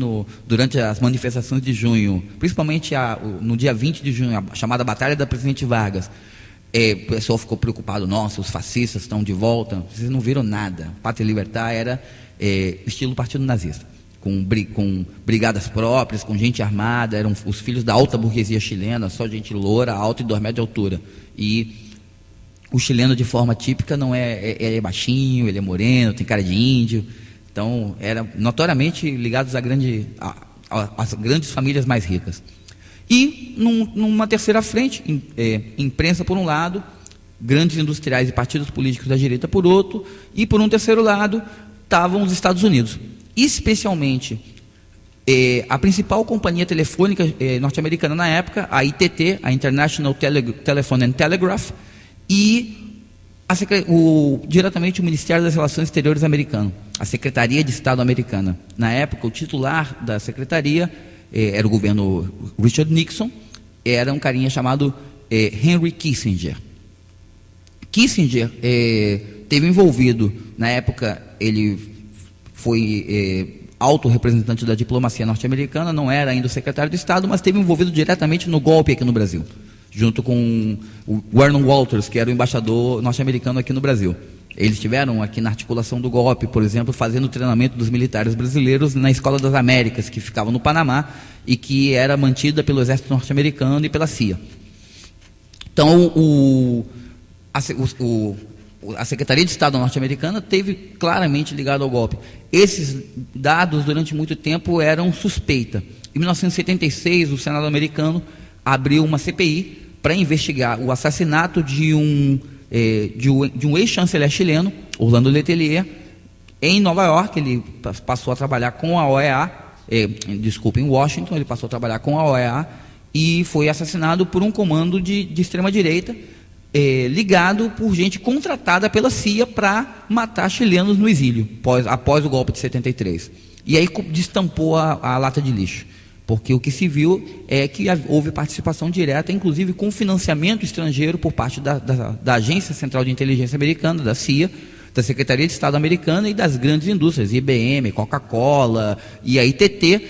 S3: durante as manifestações de junho, principalmente no dia 20 de junho, a chamada Batalha da Presidente Vargas, o pessoal ficou preocupado, nossa, os fascistas estão de volta. Vocês não viram nada. Pátria e Libertad era estilo partido nazista, com brigadas próprias, com gente armada, eram os filhos da alta burguesia chilena, só gente loura, alta e 2 metros de altura. E o chileno, de forma típica, não ele é baixinho, ele é moreno, tem cara de índio. Então, eram notoriamente ligados às grandes famílias mais ricas. E, numa terceira frente, imprensa por um lado, grandes industriais e partidos políticos da direita por outro, e por um terceiro lado, estavam os Estados Unidos. Especialmente, a principal companhia telefônica norte-americana na época, a ITT, a International Telephone and Telegraph, e diretamente o Ministério das Relações Exteriores americano, a Secretaria de Estado americana. Na época, o titular da secretaria era o governo Richard Nixon, era um carinha chamado Henry Kissinger. Kissinger esteve envolvido, na época, ele foi alto representante da diplomacia norte-americana, não era ainda o secretário de Estado, mas esteve envolvido diretamente no golpe aqui no Brasil, junto com o Vernon Walters, que era o embaixador norte-americano aqui no Brasil. Eles estiveram aqui na articulação do golpe, por exemplo, fazendo o treinamento dos militares brasileiros na Escola das Américas, que ficava no Panamá e que era mantida pelo Exército norte-americano e pela CIA. Então, a Secretaria de Estado norte-americana esteve claramente ligada ao golpe. Esses dados, durante muito tempo, eram suspeita. Em 1976, o Senado americano abriu uma CPI para investigar o assassinato de um ex-chanceler chileno, Orlando Letelier, em Nova York. Ele passou a trabalhar com a OEA, em Washington, ele passou a trabalhar com a OEA e foi assassinado por um comando de extrema-direita, ligado por gente contratada pela CIA para matar chilenos no exílio, após o golpe de 73. E aí destampou a lata de lixo. Porque o que se viu é que houve participação direta, inclusive com financiamento estrangeiro por parte da Agência Central de Inteligência Americana, da CIA, da Secretaria de Estado Americana e das grandes indústrias, IBM, Coca-Cola e a ITT,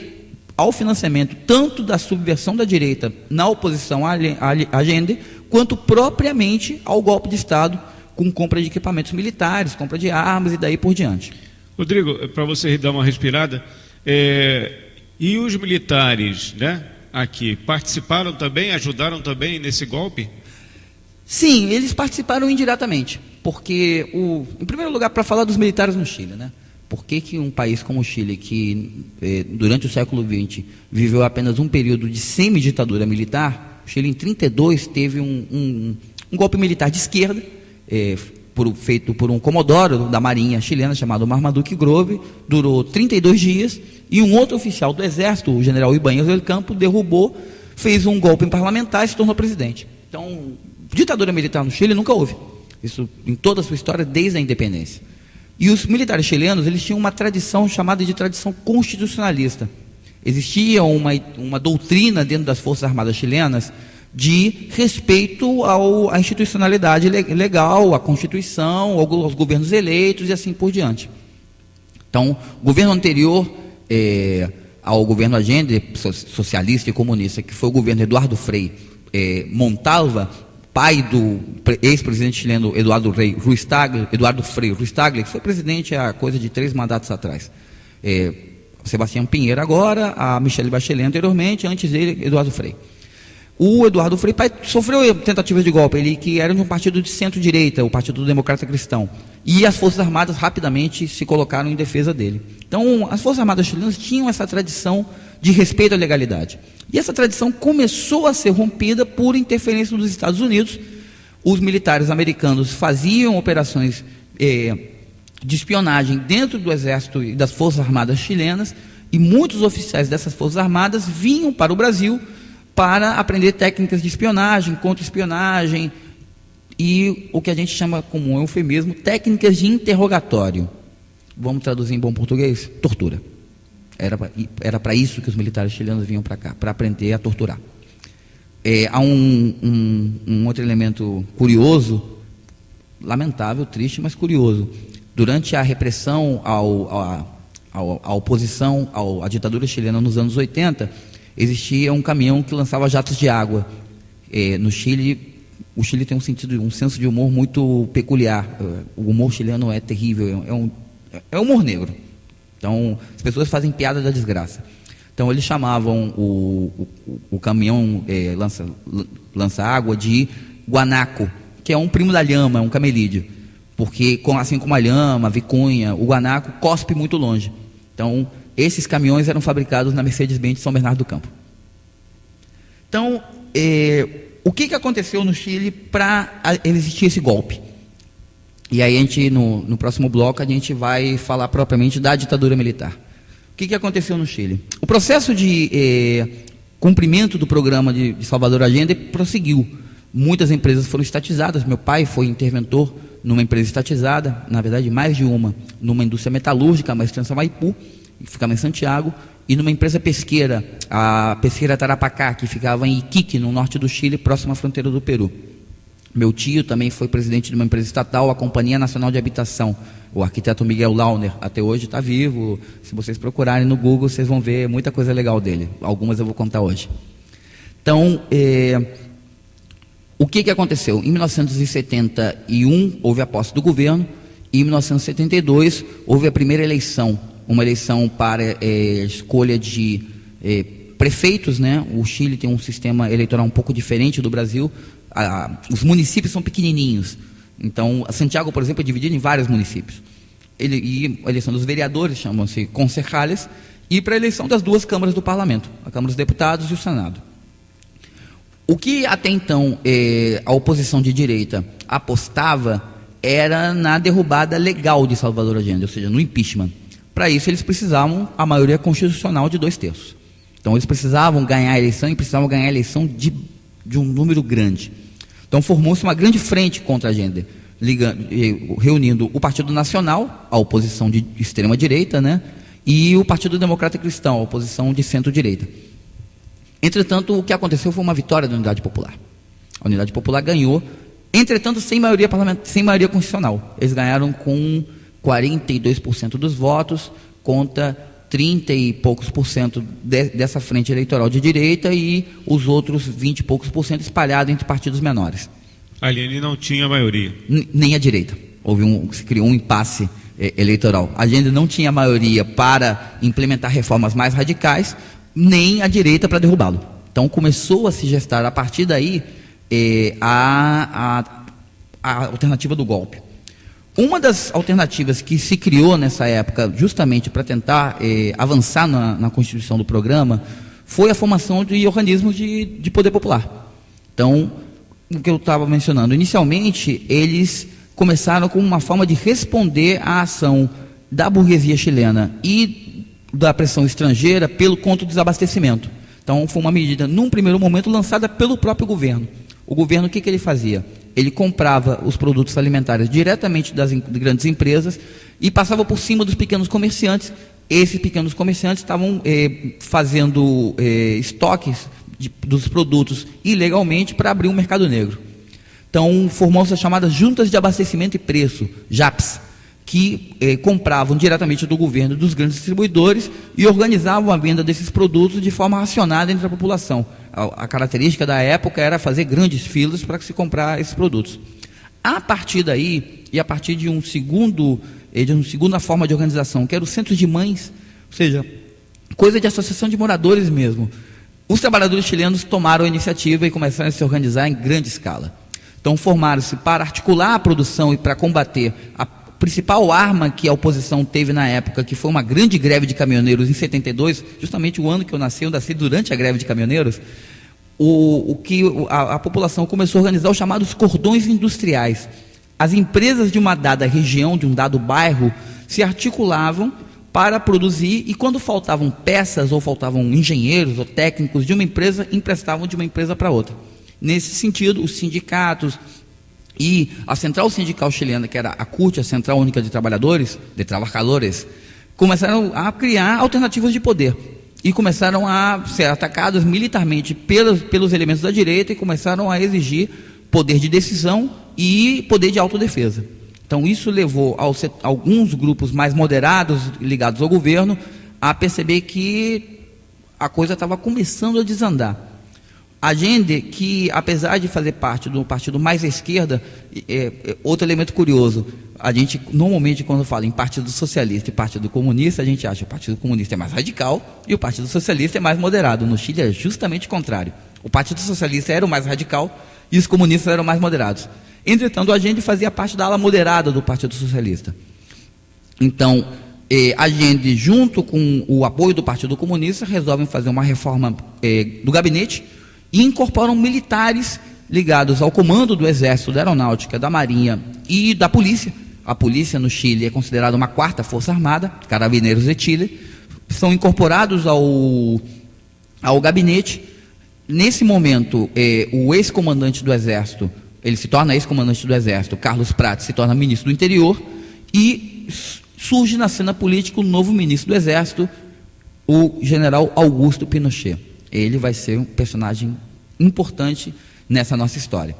S3: ao financiamento tanto da subversão da direita na oposição a Allende, quanto propriamente ao golpe de Estado, com compra de equipamentos militares, compra de armas e daí por diante.
S2: Rodrigo, para você dar uma respirada, e os militares, né, aqui, participaram também, ajudaram também nesse golpe?
S3: Sim, eles participaram indiretamente, porque, em primeiro lugar, para falar dos militares no Chile, né? Por que um país como o Chile, que durante o século XX viveu apenas um período de semi-ditadura militar, o Chile em 1932 teve um golpe militar de esquerda, feito por um comodoro da marinha chilena chamado Marmaduke Grove, durou 32 dias, e um outro oficial do exército, o general Ibáñez del Campo, derrubou, fez um golpe parlamentar e se tornou presidente. Então, ditadura militar no Chile nunca houve. Isso em toda a sua história, desde a independência. E os militares chilenos, eles tinham uma tradição chamada de tradição constitucionalista. Existia uma doutrina dentro das Forças Armadas chilenas de respeito à institucionalidade legal, à Constituição, aos governos eleitos e assim por diante. Então, o governo anterior ao governo Allende, socialista e comunista, que foi o governo Eduardo Frei Montalva, pai do ex-presidente chileno Eduardo Frei Ruiz Tagle, que foi presidente há coisa de 3 mandatos atrás. Sebastião Pinheiro agora, a Michelle Bachelet anteriormente, antes dele, Eduardo Frei. O Eduardo Frei sofreu tentativas de golpe, ele que era de um partido de centro-direita, o Partido Democrata Cristão. E as Forças Armadas rapidamente se colocaram em defesa dele. Então, as Forças Armadas chilenas tinham essa tradição de respeito à legalidade. E essa tradição começou a ser rompida por interferência dos Estados Unidos. Os militares americanos faziam operações de espionagem dentro do Exército e das Forças Armadas chilenas, e muitos oficiais dessas Forças Armadas vinham para o Brasil para aprender técnicas de espionagem, contra-espionagem e o que a gente chama como um eufemismo, técnicas de interrogatório. Vamos traduzir em bom português? Tortura. Era para isso que os militares chilenos vinham para cá, para aprender a torturar. Há um outro elemento curioso, lamentável, triste, mas curioso. Durante a repressão à oposição à ditadura chilena nos anos 80, existia um caminhão que lançava jatos de água. No Chile, o Chile tem um senso de humor muito peculiar. O humor chileno é terrível, é humor negro. Então, as pessoas fazem piada da desgraça. Então, eles chamavam o caminhão lança-água de guanaco, que é um primo da lhama, um camelídeo. Porque, assim como a lhama, a vicunha, o guanaco cospe muito longe. Então, esses caminhões eram fabricados na Mercedes-Benz de São Bernardo do Campo. Então, o que aconteceu no Chile para existir esse golpe? E aí, no próximo bloco, a gente vai falar propriamente da ditadura militar. O que aconteceu no Chile? O processo de cumprimento do programa de Salvador Allende prosseguiu. Muitas empresas foram estatizadas. Meu pai foi interventor numa empresa estatizada, na verdade, mais de uma, numa indústria metalúrgica, uma extensão Maipú, que ficava em Santiago, e numa empresa pesqueira, a pesqueira Tarapacá, que ficava em Iquique, no norte do Chile, próximo à fronteira do Peru. Meu tio também foi presidente de uma empresa estatal, a Companhia Nacional de Habitação. O arquiteto Miguel Launer, até hoje está vivo. Se vocês procurarem no Google, vocês vão ver muita coisa legal dele. Algumas eu vou contar hoje. Então, o que aconteceu? Em 1971, houve a posse do governo, e em 1972, houve a primeira eleição, uma eleição para escolha de prefeitos, né? O Chile tem um sistema eleitoral um pouco diferente do Brasil. Os municípios são pequenininhos. Então, Santiago, por exemplo, é dividido em vários municípios. E a eleição dos vereadores chamam-se concejales, e para a eleição das 2 câmaras do parlamento, a Câmara dos Deputados e o Senado. O que até então a oposição de direita apostava era na derrubada legal de Salvador Allende, ou seja, no impeachment. Para isso, eles precisavam a maioria constitucional de 2/3. Então, eles precisavam ganhar a eleição, e precisavam ganhar a eleição de um número grande. Então, formou-se uma grande frente contra Allende, reunindo o Partido Nacional, a oposição de extrema-direita, né, e o Partido Democrata Cristão, a oposição de centro-direita. Entretanto, o que aconteceu foi uma vitória da Unidade Popular. A Unidade Popular ganhou, entretanto, sem maioria constitucional. Eles ganharam com 42% dos votos, contra 30 e poucos por cento dessa frente eleitoral de direita, e os outros 20 e poucos por cento espalhados entre partidos menores.
S2: Allende não tinha maioria.
S3: Nem a direita. Se criou um impasse eleitoral. A Allende não tinha maioria para implementar reformas mais radicais, nem a direita para derrubá-lo. Então começou a se gestar a partir daí a alternativa do golpe. Uma das alternativas que se criou nessa época, justamente para tentar avançar na constituição do programa, foi a formação de organismos de poder popular. Então, o que eu estava mencionando, inicialmente eles começaram com uma forma de responder à ação da burguesia chilena e da pressão estrangeira contra o desabastecimento. Então, foi uma medida, num primeiro momento, lançada pelo próprio governo. O governo, o que ele fazia? Ele comprava os produtos alimentares diretamente das grandes empresas e passava por cima dos pequenos comerciantes. Esses pequenos comerciantes estavam fazendo estoques dos produtos ilegalmente para abrir um mercado negro. Então, formou-se as chamadas Juntas de Abastecimento e Preço, JAPs, que compravam diretamente do governo dos grandes distribuidores e organizavam a venda desses produtos de forma racionada entre a população. A característica da época era fazer grandes filas para se comprar esses produtos. A partir daí, e a partir de uma segunda forma de organização, que era o Centro de Mães, ou seja, coisa de associação de moradores mesmo, os trabalhadores chilenos tomaram a iniciativa e começaram a se organizar em grande escala. Então, formaram-se para articular a produção e para combater a principal arma que a oposição teve na época, que foi uma grande greve de caminhoneiros em 72, justamente o ano que eu nasci durante a greve de caminhoneiros. A população começou a organizar os chamados cordões industriais. As empresas de uma dada região, de um dado bairro, se articulavam para produzir, e quando faltavam peças ou faltavam engenheiros ou técnicos de uma empresa, emprestavam de uma empresa para outra. Nesse sentido, os sindicatos e a Central Sindical Chilena, que era a CUT, a Central Única de Trabalhadores, começaram a criar alternativas de poder e começaram a ser atacados militarmente pelos elementos da direita e começaram a exigir poder de decisão e poder de autodefesa. Então, isso levou alguns grupos mais moderados ligados ao governo a perceber que a coisa estava começando a desandar. Allende, que apesar de fazer parte do partido mais à esquerda, outro elemento curioso, a gente normalmente quando fala em Partido Socialista e Partido Comunista, a gente acha que o Partido Comunista é mais radical e o Partido Socialista é mais moderado. No Chile é justamente o contrário. O Partido Socialista era o mais radical e os comunistas eram mais moderados. Entretanto, Allende fazia parte da ala moderada do Partido Socialista. Então, Allende, junto com o apoio do Partido Comunista, resolvem fazer uma reforma do gabinete e incorporam militares ligados ao comando do Exército, da Aeronáutica, da Marinha e da Polícia. A polícia no Chile é considerada uma quarta força armada, Carabineiros de Chile, são incorporados ao gabinete. Nesse momento, o ex-comandante do Exército, ele se torna ex-comandante do Exército, Carlos Prates se torna ministro do Interior, e surge na cena política o novo ministro do Exército, o general Augusto Pinochet. Ele vai ser um personagem importante nessa nossa história.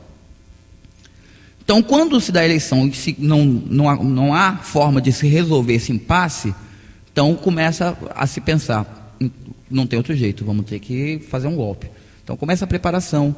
S3: Então, quando se dá a eleição e não há forma de se resolver esse impasse, então começa a se pensar, não tem outro jeito, vamos ter que fazer um golpe. Então começa a preparação,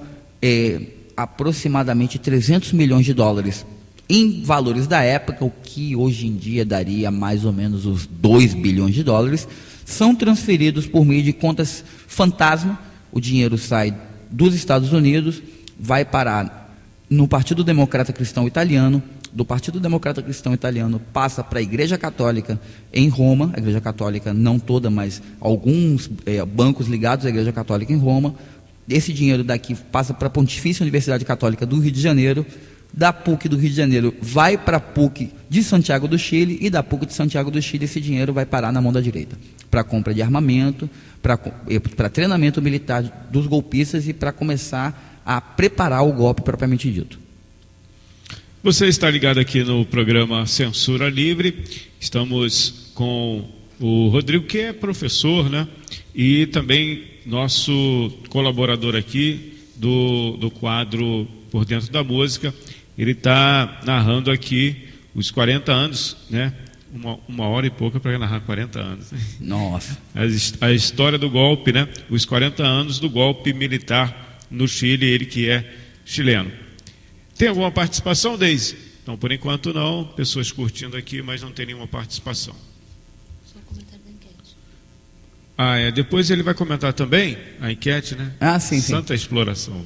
S3: aproximadamente 300 milhões de dólares em valores da época, o que hoje em dia daria mais ou menos os 2 bilhões de dólares, são transferidos por meio de contas fantasma. O dinheiro sai dos Estados Unidos, vai parar no Partido Democrata Cristão Italiano, do Partido Democrata Cristão Italiano passa para a Igreja Católica em Roma, a Igreja Católica não toda, mas alguns bancos ligados à Igreja Católica em Roma. Esse dinheiro daqui passa para a Pontifícia Universidade Católica do Rio de Janeiro, da PUC do Rio de Janeiro vai para a PUC de Santiago do Chile, e da PUC de Santiago do Chile esse dinheiro vai parar na mão da direita, para compra de armamento, para treinamento militar dos golpistas e para começar a preparar o golpe propriamente dito.
S2: Você está ligado aqui no programa Censura Livre. Estamos com o Rodrigo, que é professor, né? E também nosso colaborador aqui do quadro Por Dentro da Música. Ele está narrando aqui os 40 anos, né? Uma hora e pouca para narrar 40 anos.
S3: Nossa.
S2: A história do golpe, né? Os 40 anos do golpe militar no Chile, ele que é chileno. Tem alguma participação, Deise? Não, por enquanto não. Pessoas curtindo aqui, mas não tem nenhuma participação.
S4: Só o comentário da enquete.
S2: Depois ele vai comentar também a enquete, né?
S3: Sim.
S2: Santa Exploração.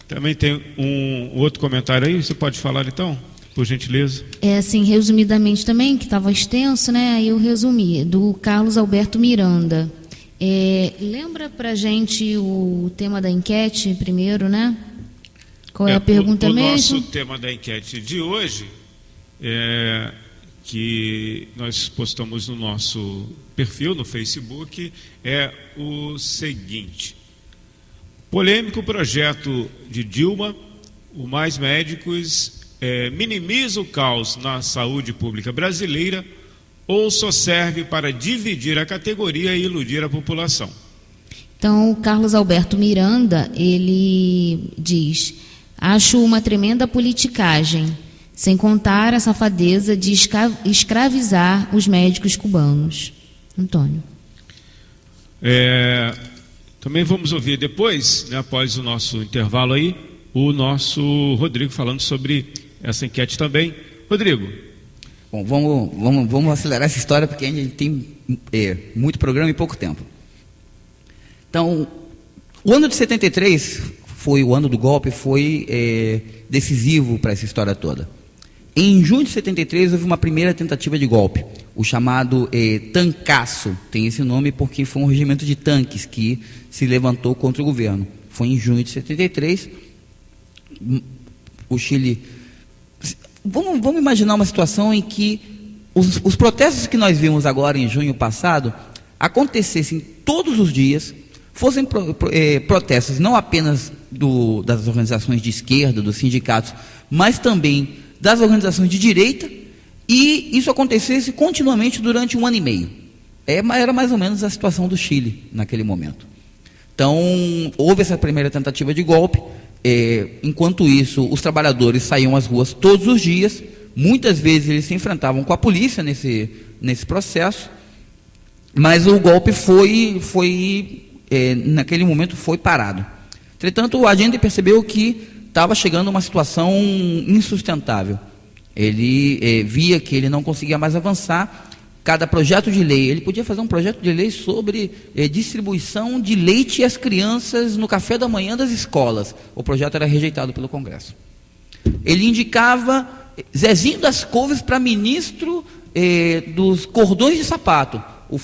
S2: Também tem um outro comentário aí, você pode falar então, por gentileza?
S4: Assim, resumidamente também, que estava extenso, né? Aí eu resumi, do Carlos Alberto Miranda. Lembra pra gente o tema da enquete primeiro, né? Qual é a pergunta mesmo?
S2: O nosso tema da enquete de hoje, que nós postamos no nosso perfil, no Facebook, é o seguinte: Polêmico projeto de Dilma, o Mais Médicos minimiza o caos na saúde pública brasileira ou só serve para dividir a categoria e iludir a população?
S4: Então, o Carlos Alberto Miranda, ele diz: acho uma tremenda politicagem, sem contar a safadeza de escravizar os médicos cubanos. Antônio.
S2: Também vamos ouvir depois, né, após o nosso intervalo aí, o nosso Rodrigo falando sobre essa enquete também. Rodrigo.
S3: Bom, vamos acelerar essa história, porque a gente tem muito programa e pouco tempo. Então, o ano de 73 foi o ano do golpe, foi decisivo para essa história toda. Em junho de 73 houve uma primeira tentativa de golpe, o chamado Tancaço. Tem esse nome porque foi um regimento de tanques que se levantou contra o governo. Foi em junho de 73. O Chile... Vamos imaginar uma situação em que os protestos que nós vimos agora em junho passado acontecessem todos os dias, fossem protestos não apenas das organizações de esquerda, dos sindicatos, mas também das organizações de direita, e isso acontecesse continuamente durante 1 ano e meio. Era mais ou menos a situação do Chile naquele momento. Então, houve essa primeira tentativa de golpe. Enquanto isso, os trabalhadores saíam às ruas todos os dias. Muitas vezes eles se enfrentavam com a polícia nesse processo, mas o golpe naquele momento foi parado. Entretanto, o Allende percebeu que estava chegando a uma situação insustentável. Ele via que ele não conseguia mais avançar. Cada projeto de lei, ele podia fazer um projeto de lei sobre distribuição de leite às crianças no café da manhã das escolas. O projeto era rejeitado pelo Congresso. Ele indicava Zezinho das Couves para ministro dos cordões de sapato.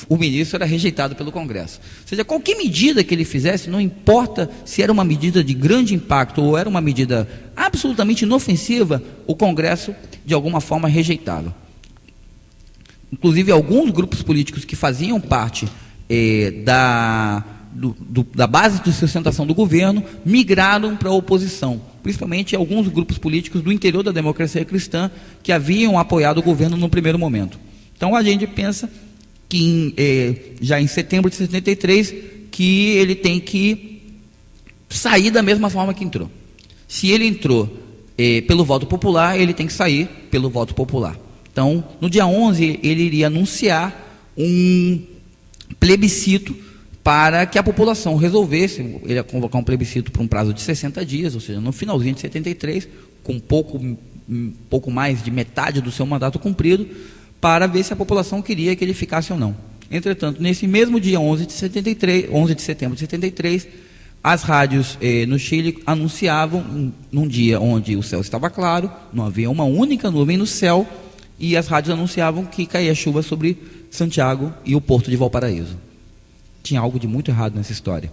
S3: O ministro era rejeitado pelo Congresso. Ou seja, qualquer medida que ele fizesse, não importa se era uma medida de grande impacto ou era uma medida absolutamente inofensiva, o Congresso, de alguma forma, rejeitava. Inclusive, alguns grupos políticos que faziam parte da base de sustentação do governo migraram para a oposição, principalmente alguns grupos políticos do interior da democracia cristã que haviam apoiado o governo no primeiro momento. Então, a gente pensa que já em setembro de 73, que ele tem que sair da mesma forma que entrou. Se ele entrou pelo voto popular, ele tem que sair pelo voto popular. Então, no dia 11, ele iria anunciar um plebiscito para que a população resolvesse. Ele ia convocar um plebiscito por um prazo de 60 dias, ou seja, no finalzinho de 73, com pouco mais de metade do seu mandato cumprido, para ver se a população queria que ele ficasse ou não. Entretanto, nesse mesmo dia 11 de setembro de 73, as rádios no Chile anunciavam, num dia onde o céu estava claro, não havia uma única nuvem no céu, e as rádios anunciavam que caía chuva sobre Santiago e o porto de Valparaíso. Tinha algo de muito errado nessa história.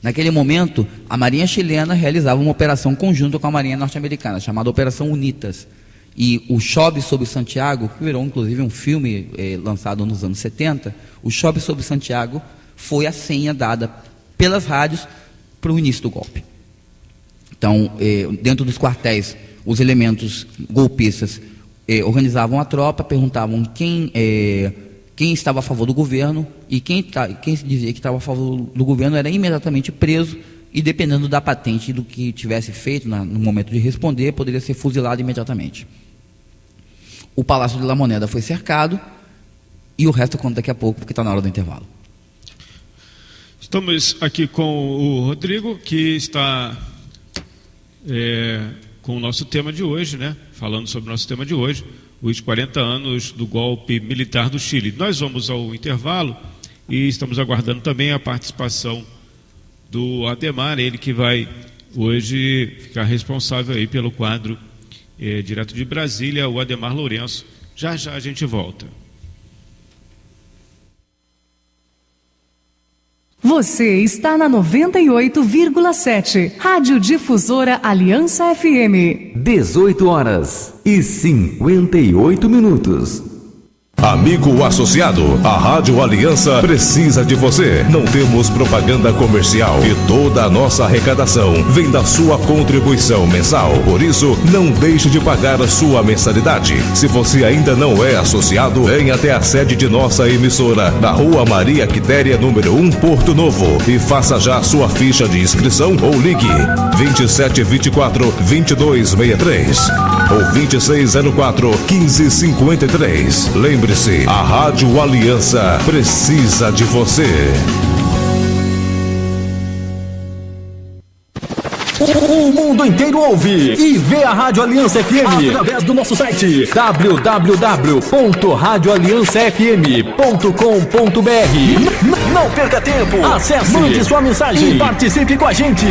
S3: Naquele momento, a Marinha chilena realizava uma operação conjunta com a Marinha norte-americana, chamada Operação Unitas. E o Chove sobre Santiago, que virou inclusive um filme lançado nos anos 70, o Chove sobre Santiago foi a senha dada pelas rádios para o início do golpe. Então, dentro dos quartéis, os elementos golpistas organizavam a tropa, perguntavam quem estava a favor do governo, e quem dizia que estava a favor do governo era imediatamente preso, e dependendo da patente do que tivesse feito no momento de responder, poderia ser fuzilado imediatamente. O Palácio de La Moneda foi cercado, e o resto eu conto daqui a pouco, porque está na hora do intervalo.
S2: Estamos aqui com o Rodrigo, que está com o nosso tema de hoje, né? Falando sobre o nosso tema de hoje, os 40 anos do golpe militar do Chile. Nós vamos ao intervalo e estamos aguardando também a participação do Ademar, ele que vai hoje ficar responsável aí pelo quadro direto de Brasília, o Ademar Lourenço. Já já a gente volta.
S5: Você está na 98,7. Rádio Difusora Aliança FM.
S1: 18 horas e 58 minutos. Amigo associado, a Rádio Aliança precisa de você. Não temos propaganda comercial e toda a nossa arrecadação vem da sua contribuição mensal. Por isso, não deixe de pagar a sua mensalidade. Se você ainda não é associado, venha até a sede de nossa emissora, na Rua Maria Quitéria, número 1, Porto Novo, e faça já a sua ficha de inscrição ou ligue 2724-2263 ou 2604-1553. Lembre-se, a Rádio Aliança precisa de você.
S8: O mundo inteiro ouve e vê a Rádio Aliança FM através do nosso site www.radioaliançafm.com.br. Não perca tempo, acesse, mande sua mensagem e participe com a gente.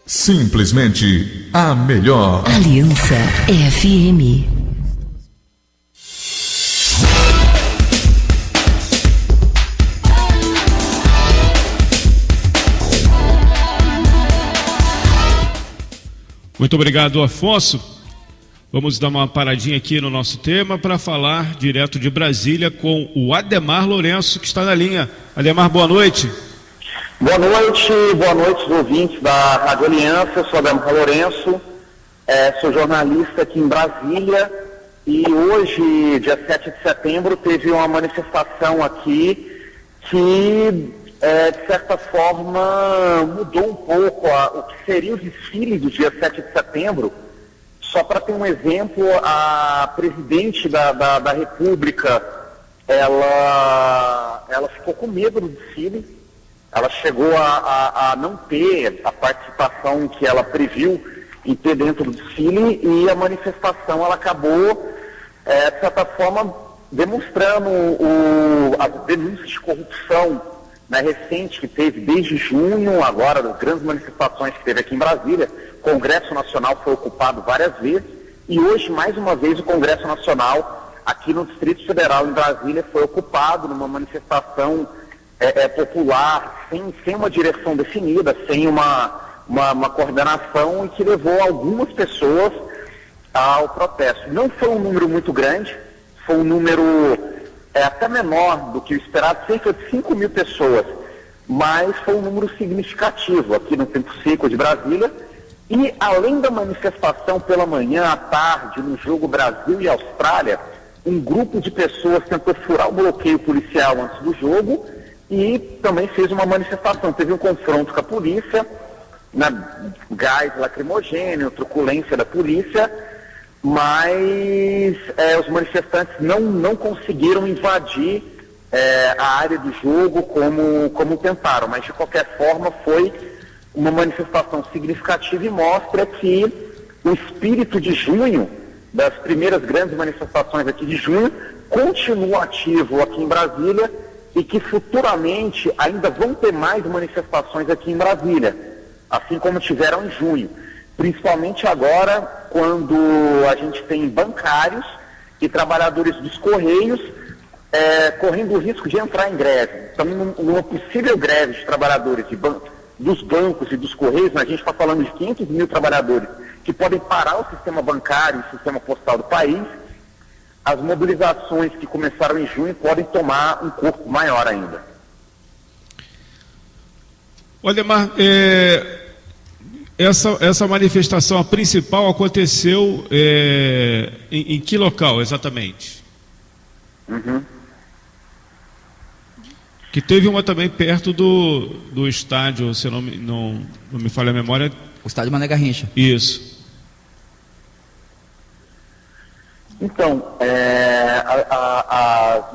S1: Simplesmente a melhor.
S7: Aliança FM.
S2: Muito obrigado, Afonso. Vamos dar uma paradinha aqui no nosso tema para falar direto de Brasília com o Ademar Lourenço, que está na linha. Ademar, boa noite.
S9: Boa noite ouvintes da Rádio Aliança. Eu sou Ademar Lourenço, sou jornalista aqui em Brasília e hoje, dia 7 de setembro, teve uma manifestação aqui que, de certa forma, mudou um pouco o que seria o desfile do dia 7 de setembro. Só para ter um exemplo, a presidente da República, ela ficou com medo do desfile. Ela chegou a não ter a participação que ela previu em ter dentro do desfile, e a manifestação ela acabou, de certa forma, demonstrando as denúncias de corrupção, né, recente que teve desde junho, agora das grandes manifestações que teve aqui em Brasília. O Congresso Nacional foi ocupado várias vezes e hoje, mais uma vez, o Congresso Nacional aqui no Distrito Federal, em Brasília, foi ocupado numa manifestação popular, sem uma direção definida, sem uma coordenação, e que levou algumas pessoas ao protesto. Não foi um número muito grande, foi um número até menor do que o esperado, cerca de 5 mil pessoas, mas foi um número significativo aqui no Tempo Seco de Brasília. E além da manifestação pela manhã, à tarde, no jogo Brasil e Austrália, um grupo de pessoas tentou furar o bloqueio policial antes do jogo e também fez uma manifestação. Teve um confronto com a polícia, gás lacrimogêneo, truculência da polícia, mas os manifestantes não conseguiram invadir a área do jogo como tentaram, mas de qualquer forma foi uma manifestação significativa e mostra que o espírito de junho, das primeiras grandes manifestações aqui de junho, continua ativo aqui em Brasília e que futuramente ainda vão ter mais manifestações aqui em Brasília, assim como tiveram em junho. Principalmente agora, quando a gente tem bancários e trabalhadores dos Correios correndo o risco de entrar em greve. Estamos numa possível greve de trabalhadores dos bancos e dos Correios. A gente está falando de 500 mil trabalhadores que podem parar o sistema bancário e o sistema postal do país. As mobilizações que começaram em junho podem tomar um corpo maior ainda.
S2: Ademar, essa manifestação, a principal, aconteceu em que local exatamente?
S9: Uhum.
S2: Que teve uma também perto do estádio, se não me falha a memória.
S3: O estádio Mané Garrincha.
S2: Isso. Então,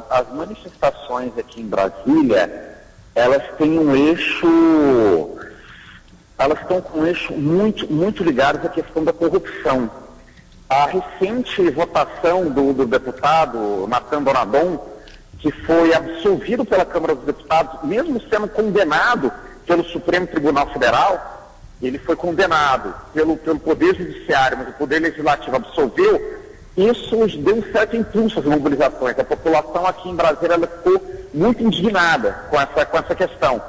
S9: as manifestações aqui em Brasília, elas têm um eixo, elas estão com um eixo muito ligado à questão da corrupção. A recente votação do deputado Natan Donadon, que foi absolvido pela Câmara dos Deputados, mesmo sendo condenado pelo Supremo Tribunal Federal, ele foi condenado pelo Poder Judiciário, mas o Poder Legislativo absolveu. Isso deu um certo impulso às mobilizações. A população aqui em Brasília ela ficou muito indignada com essa questão.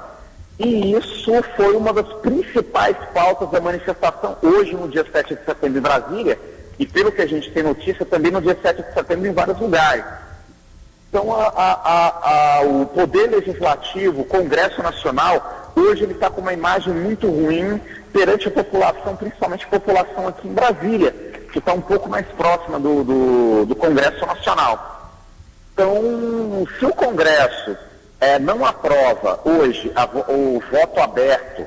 S9: E isso foi uma das principais pautas da manifestação hoje, no dia 7 de setembro em Brasília, e pelo que a gente tem notícia, também no dia 7 de setembro em vários lugares. Então, o Poder Legislativo, o Congresso Nacional, hoje ele está com uma imagem muito ruim perante a população, principalmente a população aqui em Brasília, que está um pouco mais próxima do Congresso Nacional. Então, se o Congresso não aprova hoje o voto aberto,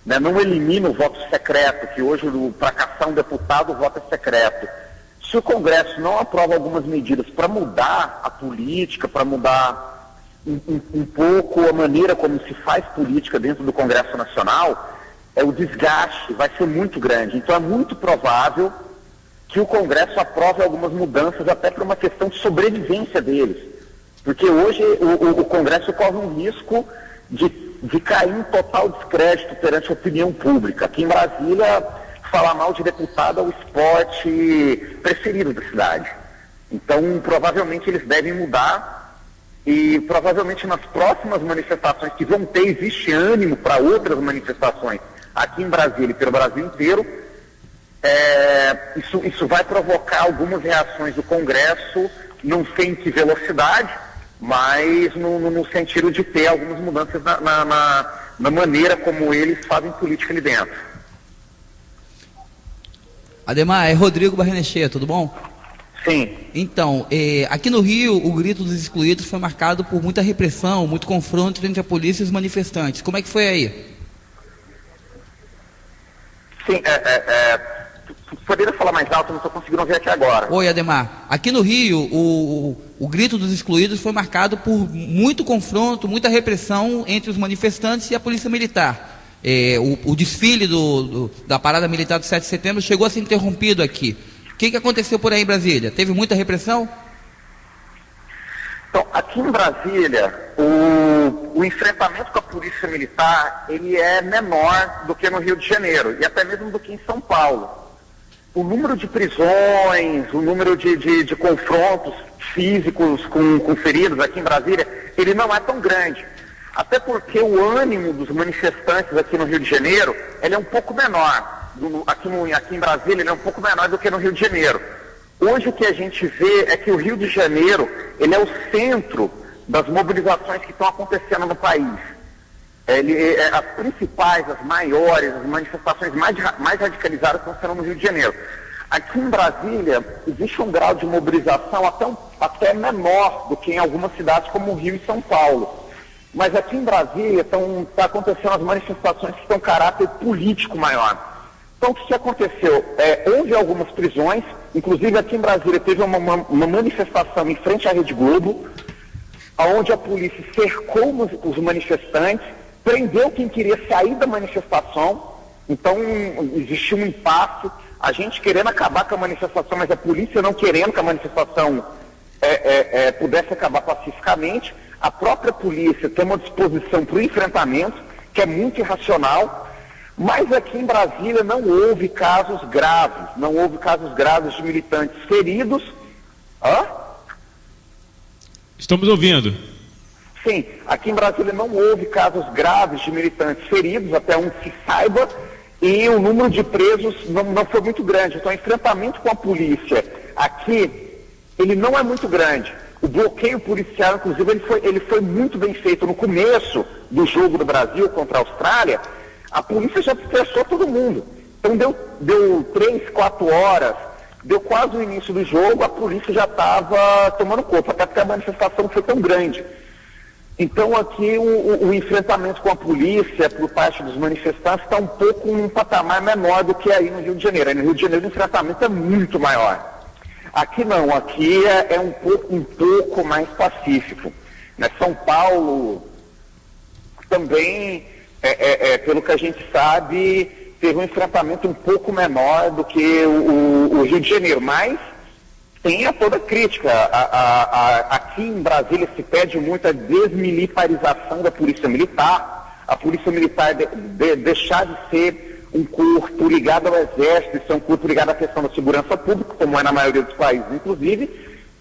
S9: né, não elimina o voto secreto, que hoje para caçar um deputado o voto é secreto. Se o Congresso não aprova algumas medidas para mudar a política, para mudar um pouco a maneira como se faz política dentro do Congresso Nacional, o desgaste vai ser muito grande. Então é muito provável que o Congresso aprove algumas mudanças até por uma questão de sobrevivência deles. Porque hoje o Congresso corre um risco de cair em total descrédito perante a opinião pública. Aqui em Brasília, falar mal de deputado é o esporte preferido da cidade. Então, provavelmente eles devem mudar e provavelmente nas próximas manifestações que vão ter, existe ânimo para outras manifestações aqui em Brasília e pelo Brasil inteiro. Isso vai provocar algumas reações do Congresso, não sei em que velocidade, mas no sentido de ter algumas mudanças na maneira como eles fazem política ali dentro.
S3: Ademar, é Rodrigo Barrenechea, tudo bom?
S9: Sim.
S3: Então, aqui no Rio, o grito dos excluídos foi marcado por muita repressão, muito confronto entre a polícia e os manifestantes. Como é que foi aí?
S9: Sim, poderia falar mais alto, não estou conseguindo ouvir aqui agora.
S3: Oi, Ademar. Aqui no Rio, o grito dos excluídos foi marcado por muito confronto, muita repressão entre os manifestantes e a polícia militar. O desfile da parada militar do 7 de setembro chegou a ser interrompido aqui. O que aconteceu por aí em Brasília? Teve muita repressão?
S9: Então, aqui em Brasília, o enfrentamento com a polícia militar, ele é menor do que no Rio de Janeiro, e até mesmo do que em São Paulo. O número de prisões, o número de confrontos físicos com feridos aqui em Brasília, ele não é tão grande. Até porque o ânimo dos manifestantes aqui no Rio de Janeiro, ele é um pouco menor. Aqui em Brasília, ele é um pouco menor do que no Rio de Janeiro. Hoje o que a gente vê é que o Rio de Janeiro, ele é o centro das mobilizações que estão acontecendo no país. As principais, as maiores, as manifestações mais radicalizadas estão sendo no Rio de Janeiro. Aqui em Brasília, existe um grau de mobilização até menor do que em algumas cidades como Rio e São Paulo. Mas aqui em Brasília está acontecendo as manifestações que têm um caráter político maior. Então o que aconteceu? Houve algumas prisões, inclusive aqui em Brasília teve uma manifestação em frente à Rede Globo, onde a polícia cercou os manifestantes, prendeu quem queria sair da manifestação. Então existiu um impasse, a gente querendo acabar com a manifestação, mas a polícia não querendo que a manifestação pudesse acabar pacificamente. A própria polícia tem uma disposição para o enfrentamento, que é muito irracional, mas aqui em Brasília não houve casos graves de militantes feridos.
S2: Estamos ouvindo.
S9: Sim, aqui em Brasília não houve casos graves de militantes feridos, até onde se saiba, e o número de presos não foi muito grande. Então o enfrentamento com a polícia aqui, ele não é muito grande. O bloqueio policial, inclusive, ele foi muito bem feito. No começo do jogo do Brasil contra a Austrália, a polícia já dispersou todo mundo. Então deu 3, 4 horas, deu quase o início do jogo, a polícia já estava tomando conta, até porque a manifestação foi tão grande. Então aqui o enfrentamento com a polícia por parte dos manifestantes está um pouco um patamar menor do que aí no Rio de Janeiro. Aí no Rio de Janeiro o enfrentamento é muito maior. Aqui não, aqui é um pouco mais pacífico. Né? São Paulo também, pelo que a gente sabe, teve um enfrentamento um pouco menor do que o Rio de Janeiro, mas tem toda a crítica. Aqui em Brasília se pede muito a desmilitarização da Polícia Militar, a Polícia Militar deixar de ser um corpo ligado ao Exército, ser um corpo ligado à questão da segurança pública, como é na maioria dos países, inclusive,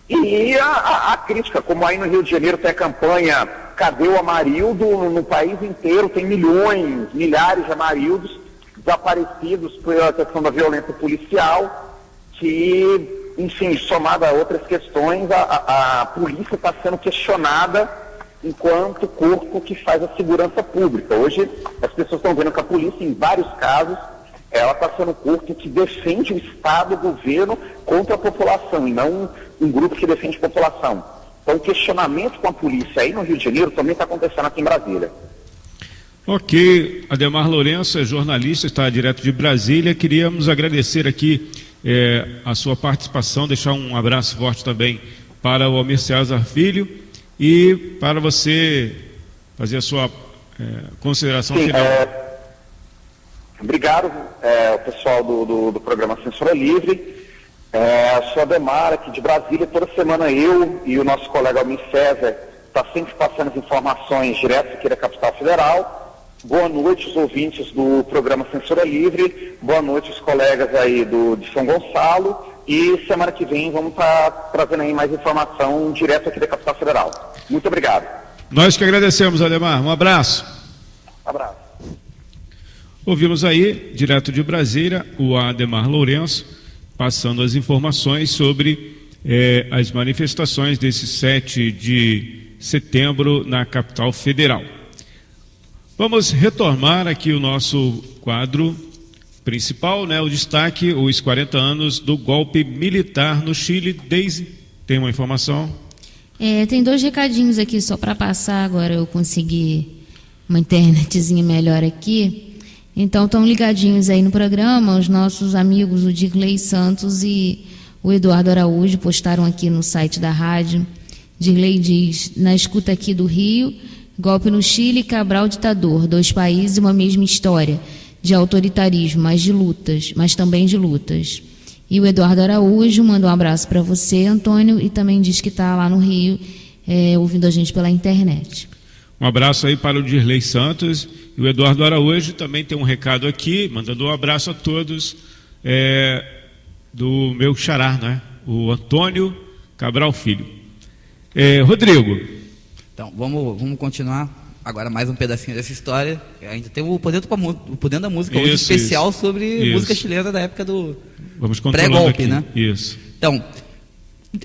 S9: e a crítica, como aí no Rio de Janeiro tem a campanha Cadê o Amarildo? No país inteiro tem milhares de amarildos desaparecidos pela questão da violência policial, que, enfim, somada a outras questões, a polícia está sendo questionada enquanto corpo que faz a segurança pública. Hoje, as pessoas estão vendo que a polícia, em vários casos, ela está sendo um corpo que defende o Estado, o governo, contra a população, e não um grupo que defende a população. Então, o questionamento com a polícia aí no Rio de Janeiro também está acontecendo aqui em Brasília.
S2: Ok, Ademar Lourenço é jornalista, está direto de Brasília. Queríamos agradecer aqui a sua participação, deixar um abraço forte também para o Almir César Filho e para você fazer a sua consideração final.
S9: Obrigado, o pessoal do programa Censura Livre. Sou Ademar, aqui de Brasília. Toda semana eu e o nosso colega Almir César está sempre passando as informações direto aqui da capital federal. Boa noite os ouvintes do programa Censura Livre, boa noite os colegas aí de São Gonçalo, e semana que vem vamos estar trazendo aí mais informação direto aqui da capital federal. Muito obrigado.
S2: Nós que agradecemos, Ademar. Um abraço.
S9: Abraço.
S2: Ouvimos aí, direto de Brasília, o Ademar Lourenço, passando as informações sobre as manifestações desse 7 de setembro na capital federal. Vamos retomar aqui o nosso quadro principal, o destaque, os 40 anos do golpe militar no Chile. Deise, tem uma informação?
S4: Tem 2 recadinhos aqui só para passar, agora eu consegui uma internetzinha melhor aqui. Então estão ligadinhos aí no programa, os nossos amigos, o Dirley Santos e o Eduardo Araújo, postaram aqui no site da rádio. Dirley diz: na escuta aqui do Rio, golpe no Chile, Cabral ditador, 2 países e uma mesma história, de autoritarismo, mas também de lutas. E o Eduardo Araújo manda um abraço para você, Antônio, e também diz que está lá no Rio, ouvindo a gente pela internet.
S2: Um abraço aí para o Dirley Santos, e o Eduardo Araújo também tem um recado aqui, mandando um abraço a todos, do meu xará, o Antônio Cabral Filho. Rodrigo.
S3: Então, vamos continuar agora mais um pedacinho dessa história. Ainda tem o Poder da Música, hoje especial sobre música chilena da época do pré-golpe, né?
S2: Isso.
S3: Então,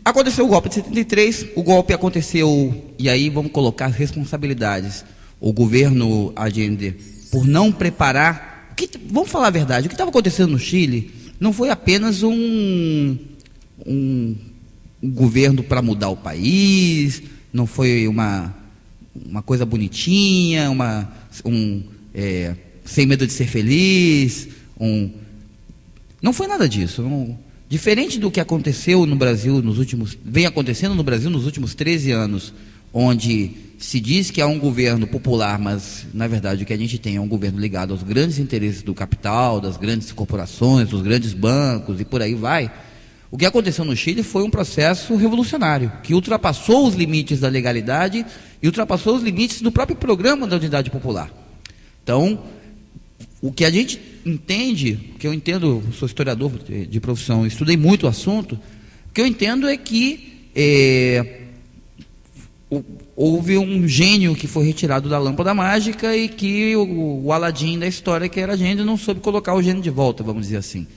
S3: aconteceu o golpe de 73, o golpe aconteceu, e aí vamos colocar as responsabilidades. O governo Allende, por não preparar... vamos falar a verdade, o que estava acontecendo no Chile não foi apenas um governo para mudar o país... Não foi uma coisa bonitinha, sem medo de ser feliz. Não foi nada disso. Diferente do que aconteceu no Brasil vem acontecendo no Brasil nos últimos 13 anos, onde se diz que há um governo popular, mas na verdade o que a gente tem é um governo ligado aos grandes interesses do capital, das grandes corporações, dos grandes bancos e por aí vai. O que aconteceu no Chile foi um processo revolucionário, que ultrapassou os limites da legalidade e ultrapassou os limites do próprio programa da Unidade Popular. Então, o que a gente entende, que eu entendo, sou historiador de profissão, estudei muito o assunto, o que eu entendo é que houve um gênio que foi retirado da lâmpada mágica e que o Aladim da história, que era gênio, não soube colocar o gênio de volta, vamos dizer assim.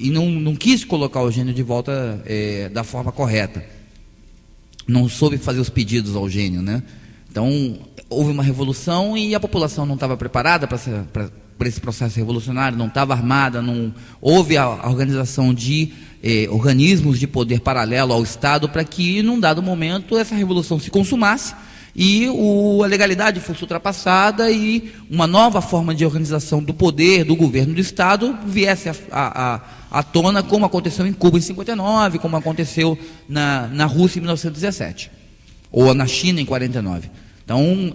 S3: E não quis colocar o gênio de volta da forma correta. Não soube fazer os pedidos ao gênio, né? Então, houve uma revolução e a população não estava preparada para esse processo revolucionário, não estava armada, não houve a organização de organismos de poder paralelo ao Estado para que, num dado momento, essa revolução se consumasse e a legalidade fosse ultrapassada e uma nova forma de organização do poder, do governo do Estado, viesse à tona, como aconteceu em Cuba em 59, como aconteceu na Rússia em 1917, ou na China em 49. Então,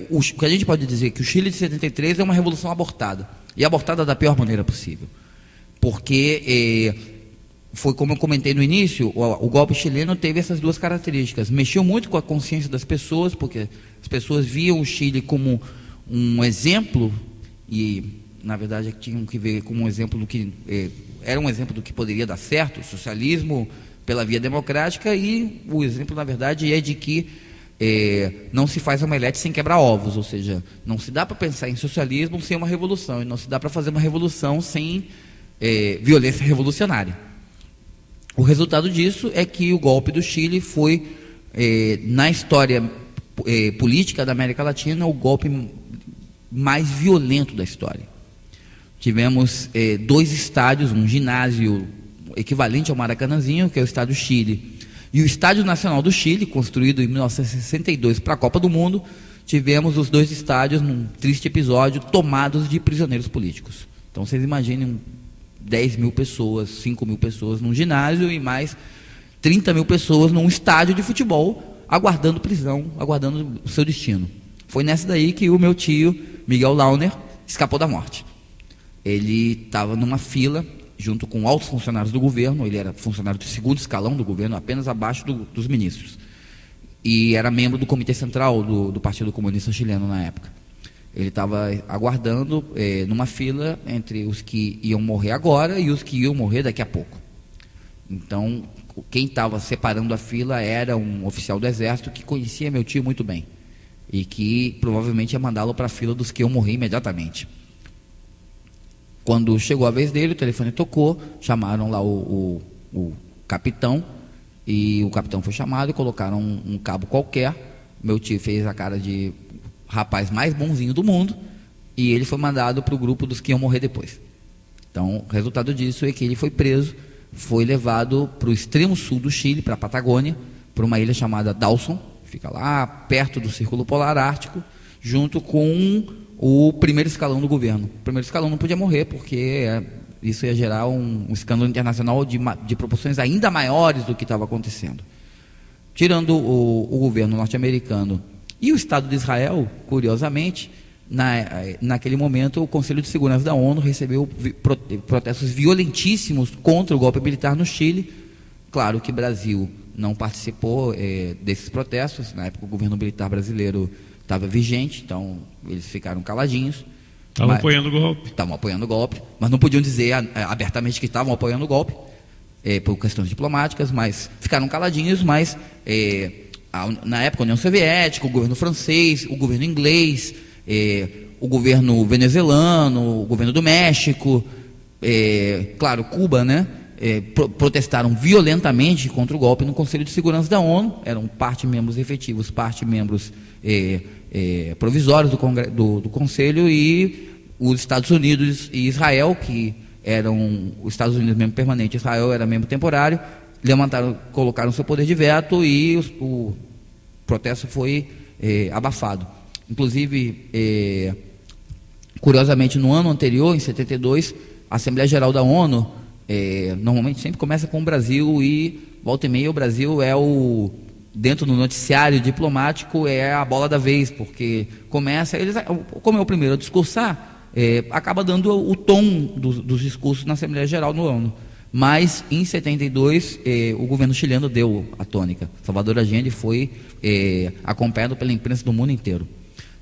S3: o que a gente pode dizer é que o Chile de 73 é uma revolução abortada, e abortada da pior maneira possível, porque foi como eu comentei no início, o golpe chileno teve essas 2 características. Mexeu muito com a consciência das pessoas, porque as pessoas viam o Chile como um exemplo, e na verdade tinham que ver como um exemplo do que era um exemplo do que poderia dar certo, o socialismo pela via democrática, e o exemplo na verdade é de que não se faz omelete sem quebrar ovos, ou seja, não se dá para pensar em socialismo sem uma revolução, e não se dá para fazer uma revolução sem violência revolucionária. O resultado disso é que o golpe do Chile foi, na história política da América Latina, o golpe mais violento da história. Tivemos 2 estádios, um ginásio equivalente ao Maracanãzinho, que é o Estádio Chile, e o Estádio Nacional do Chile, construído em 1962 para a Copa do Mundo. Tivemos os 2 estádios, num triste episódio, tomados de prisioneiros políticos. Então vocês imaginem 10 mil pessoas, 5 mil pessoas num ginásio e mais 30 mil pessoas num estádio de futebol, aguardando prisão, aguardando o seu destino. Foi nessa daí que o meu tio, Miguel Launer, escapou da morte. Ele estava numa fila, junto com altos funcionários do governo. Ele era funcionário do 2º escalão do governo, apenas abaixo dos ministros. E era membro do Comitê Central do Partido Comunista Chileno na época. Ele estava aguardando numa fila entre os que iam morrer agora e os que iam morrer daqui a pouco. Então, quem estava separando a fila era um oficial do Exército que conhecia meu tio muito bem e que provavelmente ia mandá-lo para a fila dos que iam morrer imediatamente. Quando chegou a vez dele, o telefone tocou, chamaram lá o capitão, e o capitão foi chamado e colocaram um cabo qualquer. Meu tio fez a cara de rapaz mais bonzinho do mundo e ele foi mandado para o grupo dos que iam morrer depois. Então, o resultado disso é que ele foi preso, foi levado para o extremo sul do Chile, para a Patagônia, para uma ilha chamada Dawson, que fica lá perto do Círculo Polar Ártico, junto com o 1º escalão do governo. O 1º escalão não podia morrer, porque isso ia gerar um escândalo internacional de proporções ainda maiores do que estava acontecendo. Tirando o governo norte-americano e o Estado de Israel, curiosamente, naquele momento o Conselho de Segurança da ONU recebeu protestos violentíssimos contra o golpe militar no Chile. Claro que o Brasil não participou desses protestos. Na época o governo militar brasileiro estava vigente, então eles ficaram caladinhos.
S2: Estavam apoiando o golpe.
S3: Estavam apoiando o golpe, mas não podiam dizer abertamente que estavam apoiando o golpe, por questões diplomáticas, mas ficaram caladinhos. Mas na época a União Soviética, o governo francês, o governo inglês, o governo venezuelano, o governo do México, claro, Cuba, né? Protestaram violentamente contra o golpe no Conselho de Segurança da ONU. Eram parte membros efetivos, parte membros provisórios do Conselho, e os Estados Unidos e Israel, que eram os Estados Unidos membro permanente, Israel era membro temporário, colocaram seu poder de veto, e o protesto foi abafado. Inclusive, curiosamente, no ano anterior, em 72, a Assembleia Geral da ONU normalmente sempre começa com o Brasil, e volta e meia o Brasil dentro do noticiário diplomático é a bola da vez, porque como é o primeiro a discursar, acaba dando o tom dos discursos na Assembleia Geral da ONU. Mas em 72 o governo chileno deu a tônica. Salvador Allende foi acompanhado pela imprensa do mundo inteiro.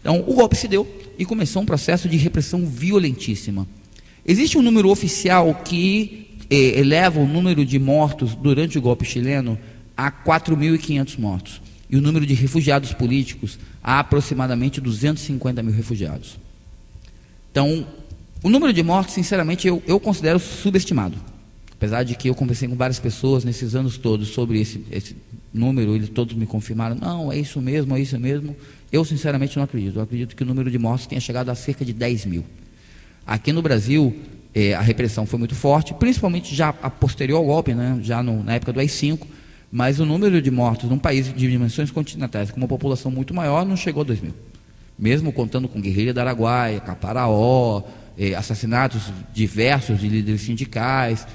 S3: Então o golpe se deu e começou um processo de repressão violentíssima. Existe um número oficial que eleva o número de mortos durante o golpe chileno a 4.500 mortos, e o número de refugiados políticos a aproximadamente 250 mil refugiados. Então, o número de mortos, sinceramente, eu considero subestimado. Apesar de que eu conversei com várias pessoas nesses anos todos sobre esse número, eles todos me confirmaram, não, é isso mesmo, é isso mesmo. Eu, sinceramente, não acredito. Eu acredito que o número de mortos tenha chegado a cerca de 10 mil. Aqui no Brasil, a repressão foi muito forte, principalmente já a posterior ao golpe, né, já na época do AI-5, mas o número de mortos num país de dimensões continentais, com uma população muito maior, não chegou a 2 mil. Mesmo contando com guerrilha do Araguaia, Caparaó, assassinatos diversos de líderes sindicais,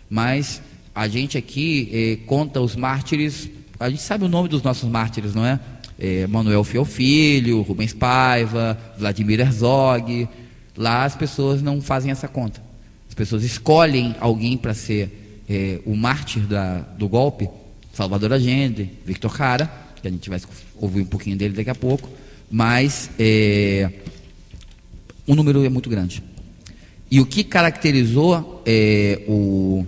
S3: mas a gente aqui conta os mártires, a gente sabe o nome dos nossos mártires, não é? Manuel Fiel Filho, Rubens Paiva, Vladimir Herzog. Lá as pessoas não fazem essa conta. As pessoas escolhem alguém para ser o mártir do golpe. Salvador Allende, Victor Jara, que a gente vai ouvir um pouquinho dele daqui a pouco, mas o número é muito grande. E o que caracterizou o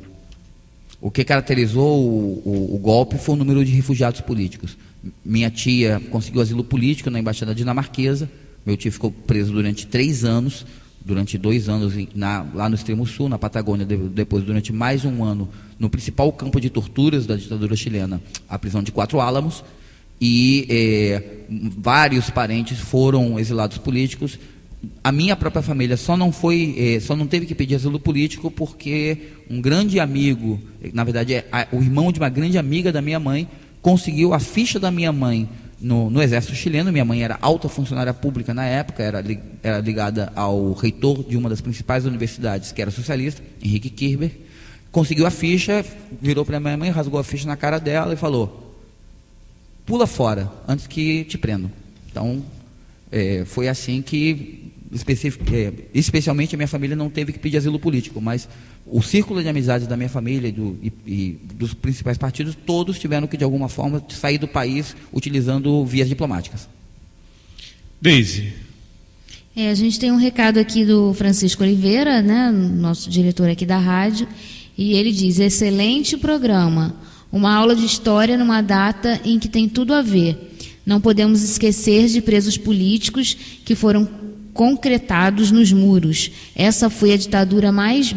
S3: golpe foi o número de refugiados políticos. Minha tia conseguiu asilo político na embaixada dinamarquesa. Meu tio ficou preso durante 3 anos durante 2 anos lá no extremo sul, na Patagônia, depois durante mais um ano no principal campo de torturas da ditadura chilena, a prisão de 4 Álamos, e vários parentes foram exilados políticos. A minha própria família só não teve que pedir asilo político porque um grande amigo, na verdade o irmão de uma grande amiga da minha mãe, conseguiu a ficha da minha mãe no exército chileno. Minha mãe era alta funcionária pública na época, era ligada ao reitor de uma das principais universidades, que era socialista, Henrique Kirber. Conseguiu a ficha, virou para a minha mãe, rasgou a ficha na cara dela e falou: pula fora, antes que te prendam. Então, foi assim que, especialmente a minha família não teve que pedir asilo político, mas o círculo de amizades da minha família e dos principais partidos, todos tiveram que, de alguma forma, sair do país utilizando vias diplomáticas.
S2: Deise.
S4: A gente tem um recado aqui do Francisco Oliveira, né, nosso diretor aqui da rádio, e ele diz: excelente programa, uma aula de história numa data em que tem tudo a ver. Não podemos esquecer de presos políticos que foram concretados nos muros. Essa foi a ditadura mais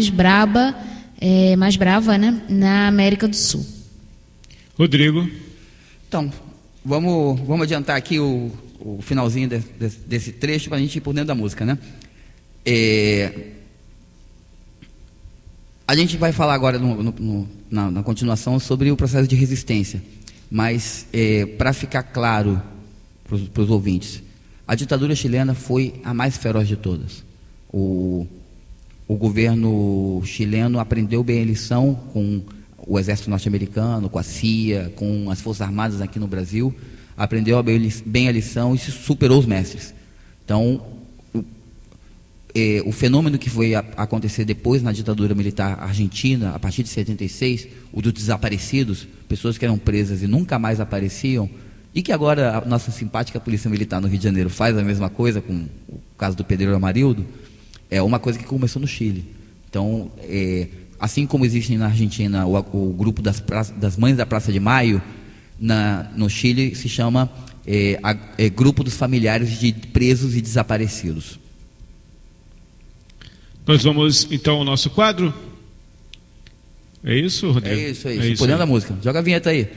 S4: brava, né, na América do Sul. Rodrigo.
S3: Então, vamos adiantar aqui o finalzinho desse trecho para a gente ir por dentro da música, né? A gente vai falar agora na continuação sobre o processo de resistência, mas para ficar claro para os ouvintes, a ditadura chilena foi a mais feroz de todas. O governo chileno aprendeu bem a lição com o exército norte-americano, com a CIA, com as forças armadas aqui no Brasil, aprendeu bem a lição e superou os mestres. Então, o fenômeno que foi acontecer depois na ditadura militar argentina, a partir de 76, o dos desaparecidos, pessoas que eram presas e nunca mais apareciam, e que agora a nossa simpática Polícia Militar no Rio de Janeiro faz a mesma coisa com o caso do Pedreiro Amarildo, é uma coisa que começou no Chile. Então, assim como existe na Argentina o grupo das Mães da Praça de Maio, no Chile se chama Grupo dos Familiares de Presos e Desaparecidos.
S2: Nós vamos então ao nosso quadro. É isso, Rodrigo?
S3: É isso. Por dentro da música. Joga a vinheta aí.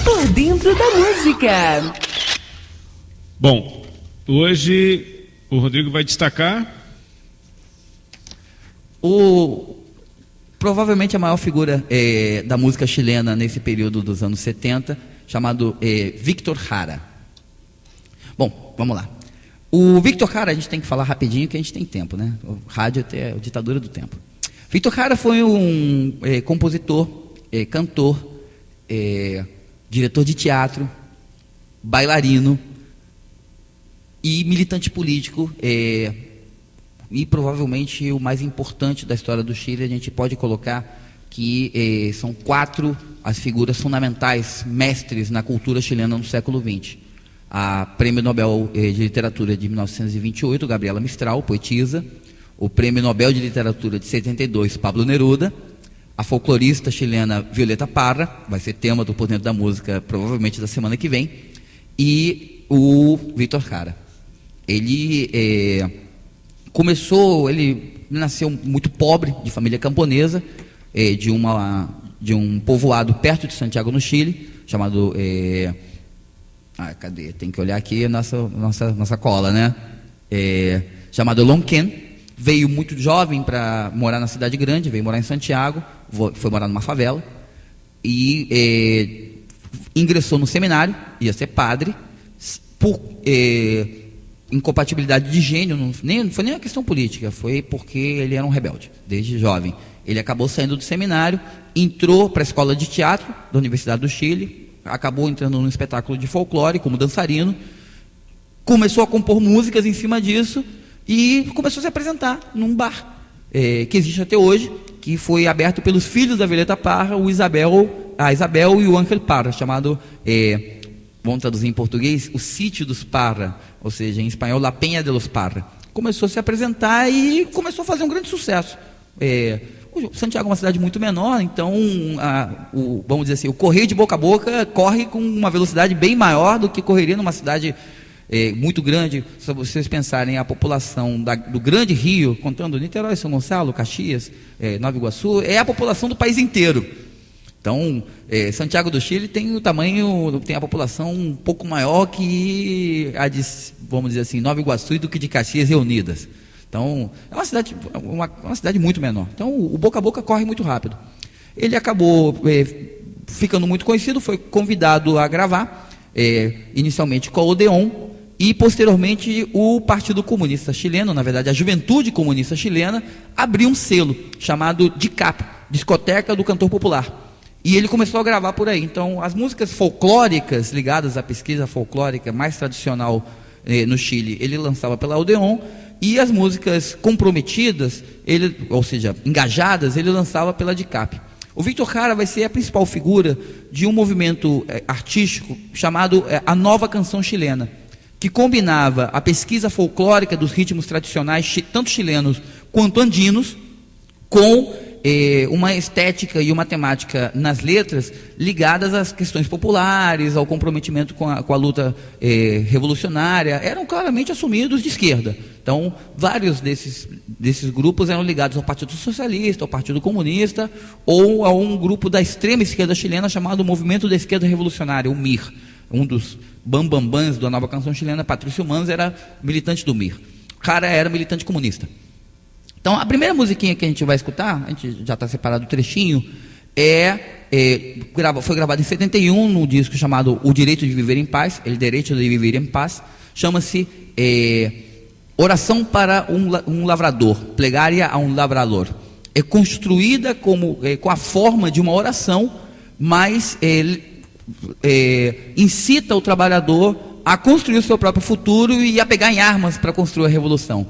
S5: Por dentro da música.
S2: Bom, hoje o Rodrigo vai destacar
S3: provavelmente a maior figura da música chilena nesse período dos anos 70, chamado Víctor Jara. Bom, vamos lá. O Víctor Jara, a gente tem que falar rapidinho que a gente tem tempo, né? O rádio é a ditadura do tempo. Víctor Jara foi um compositor, cantor, diretor de teatro, bailarino e militante político, e provavelmente o mais importante da história do Chile. A gente pode colocar que são 4 as figuras fundamentais, mestres na cultura chilena no século XX. A Prêmio Nobel de Literatura de 1928, Gabriela Mistral, poetisa. O Prêmio Nobel de Literatura de 72, Pablo Neruda. A folclorista chilena Violeta Parra, vai ser tema do Por Dentro da Música, provavelmente da semana que vem. E o Víctor Jara. Ele nasceu muito pobre, de família camponesa, de um povoado perto de Santiago, no Chile, chamado... cadê? Tem que olhar aqui a nossa cola, né? Chamado Lonquén. Veio muito jovem para morar na cidade grande, veio morar em Santiago, foi morar numa favela e ingressou no seminário, ia ser padre, por incompatibilidade de gênio, não foi nem uma questão política, foi porque ele era um rebelde, desde jovem. Ele acabou saindo do seminário, entrou para a escola de teatro da Universidade do Chile, acabou entrando num espetáculo de folclore como dançarino, começou a compor músicas em cima disso e começou a se apresentar num bar que existe até hoje, que foi aberto pelos filhos da Violeta Parra, a Isabel e o Ángel Parra, chamado, vamos traduzir em português, o Sítio dos Parra, ou seja, em espanhol, La Peña de los Parra. Começou a se apresentar e começou a fazer um grande sucesso. Santiago é uma cidade muito menor, então, vamos dizer assim, o correio de boca a boca corre com uma velocidade bem maior do que correria numa cidade muito grande. Se vocês pensarem a população do Grande Rio, contando Niterói, São Gonçalo, Caxias, Nova Iguaçu, é a população do país inteiro. Então, Santiago do Chile tem tem a população um pouco maior que a de, vamos dizer assim, Nova Iguaçu do que de Caxias reunidas. Então, é uma cidade muito menor. Então, o boca a boca corre muito rápido. Ele acabou ficando muito conhecido, foi convidado a gravar, inicialmente com a Odeon, e posteriormente o Partido Comunista Chileno, na verdade a Juventude Comunista Chilena, abriu um selo chamado DICAP, Discoteca do Cantor Popular. E ele começou a gravar por aí. Então, as músicas folclóricas ligadas à pesquisa folclórica mais tradicional no Chile, ele lançava pela Odeon, e as músicas comprometidas, ou seja, engajadas, ele lançava pela DICAP. O Victor Jara vai ser a principal figura de um movimento artístico chamado a Nova Canção Chilena, que combinava a pesquisa folclórica dos ritmos tradicionais, tanto chilenos quanto andinos, com uma estética e uma temática nas letras ligadas às questões populares, ao comprometimento com a luta revolucionária. Eram claramente assumidos de esquerda. Então, vários desses grupos eram ligados ao Partido Socialista, ao Partido Comunista, ou a um grupo da extrema esquerda chilena chamado Movimento da Esquerda Revolucionária, o MIR. Um dos bambambãs da Nova Canção Chilena, Patrício Mans, era militante do MIR. O cara era militante comunista. Então, a primeira musiquinha que a gente vai escutar, a gente já está separado o trechinho, foi gravada em 71, num disco chamado O Direito de Viver em Paz, El Derecho de Vivir em Paz, chama-se Oração para um Lavrador, Plegária a um Lavrador. É construída com a forma de uma oração, mas incita o trabalhador a construir o seu próprio futuro e a pegar em armas para construir a revolução.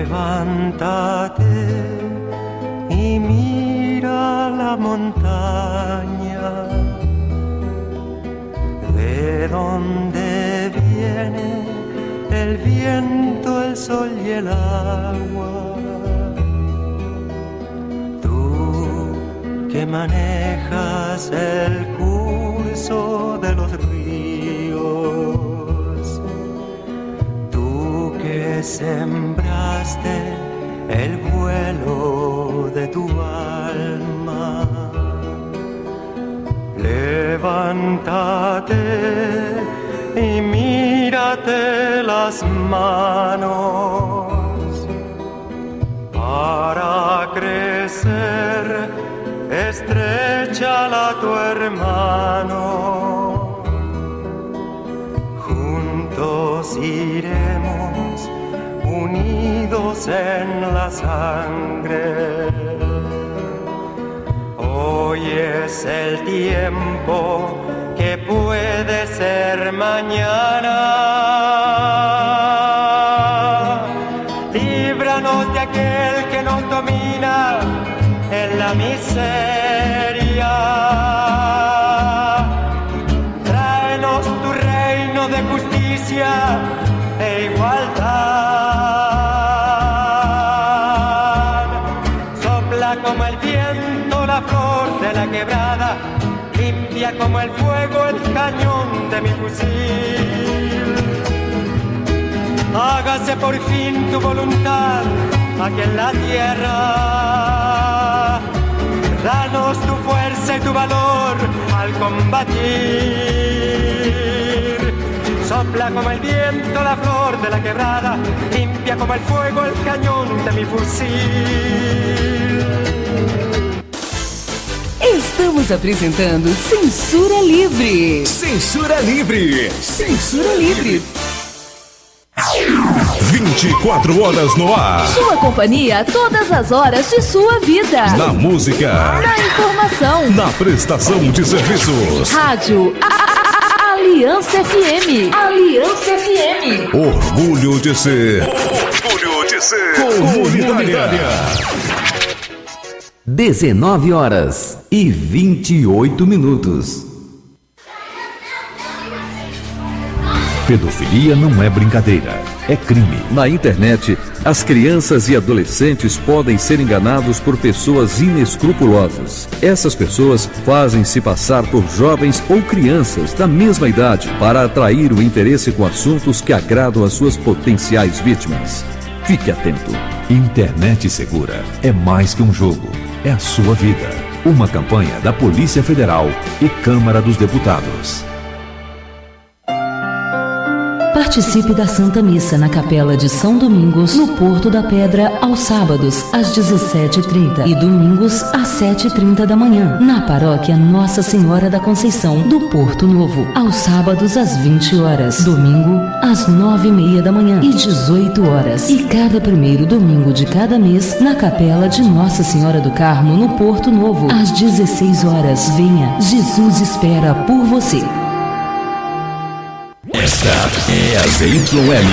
S10: Levántate y mira la montaña, de donde viene el viento, el sol y el agua. Tú que manejas el curso de los ríos, tú que sembraste el vuelo de tu alma, levántate y mírate las manos para crecer, estréchala a tu hermano, juntos iremos unidos en la sangre. Hoy es el tiempo que puede ser mañana. Líbranos de aquel que nos domina en la miseria. Tráenos tu reino de justicia e igualdad. Sopla como el viento la flor de la quebrada, limpia como el fuego el cañón de mi fusil. Hágase por fin tu voluntad aquí en la tierra. Danos tu fuerza y tu valor al combatir. Sopla como el viento la flor de la quebrada, limpia como el fuego el cañón de mi fusil.
S5: Estamos apresentando Censura Livre.
S8: Censura Livre.
S5: Censura Livre.
S1: 24 horas no ar.
S5: Sua companhia todas as horas de sua vida.
S1: Na música,
S5: na informação,
S1: na prestação de serviços.
S5: Rádio Aliança FM. Aliança FM.
S1: Orgulho de ser comunitária.
S6: 19h28. Pedofilia não é brincadeira, é crime. Na internet, as crianças e adolescentes podem ser enganados por pessoas inescrupulosas. Essas pessoas fazem-se passar por jovens ou crianças da mesma idade para atrair o interesse com assuntos que agradam as suas potenciais vítimas. Fique atento. Internet segura é mais que um jogo, é a sua vida. Uma campanha da Polícia Federal e Câmara dos Deputados.
S7: Participe da Santa Missa na Capela de São Domingos, no Porto da Pedra, aos sábados, às 17h30 e domingos, às 7h30 da manhã, na Paróquia Nossa Senhora da Conceição, do Porto Novo, aos sábados, às 20 horas, domingo, às 9h30 da manhã e 18 horas. E cada primeiro domingo de cada mês, na Capela de Nossa Senhora do Carmo, no Porto Novo, às 16 horas. Venha, Jesus espera por você.
S11: Esta é a ZYL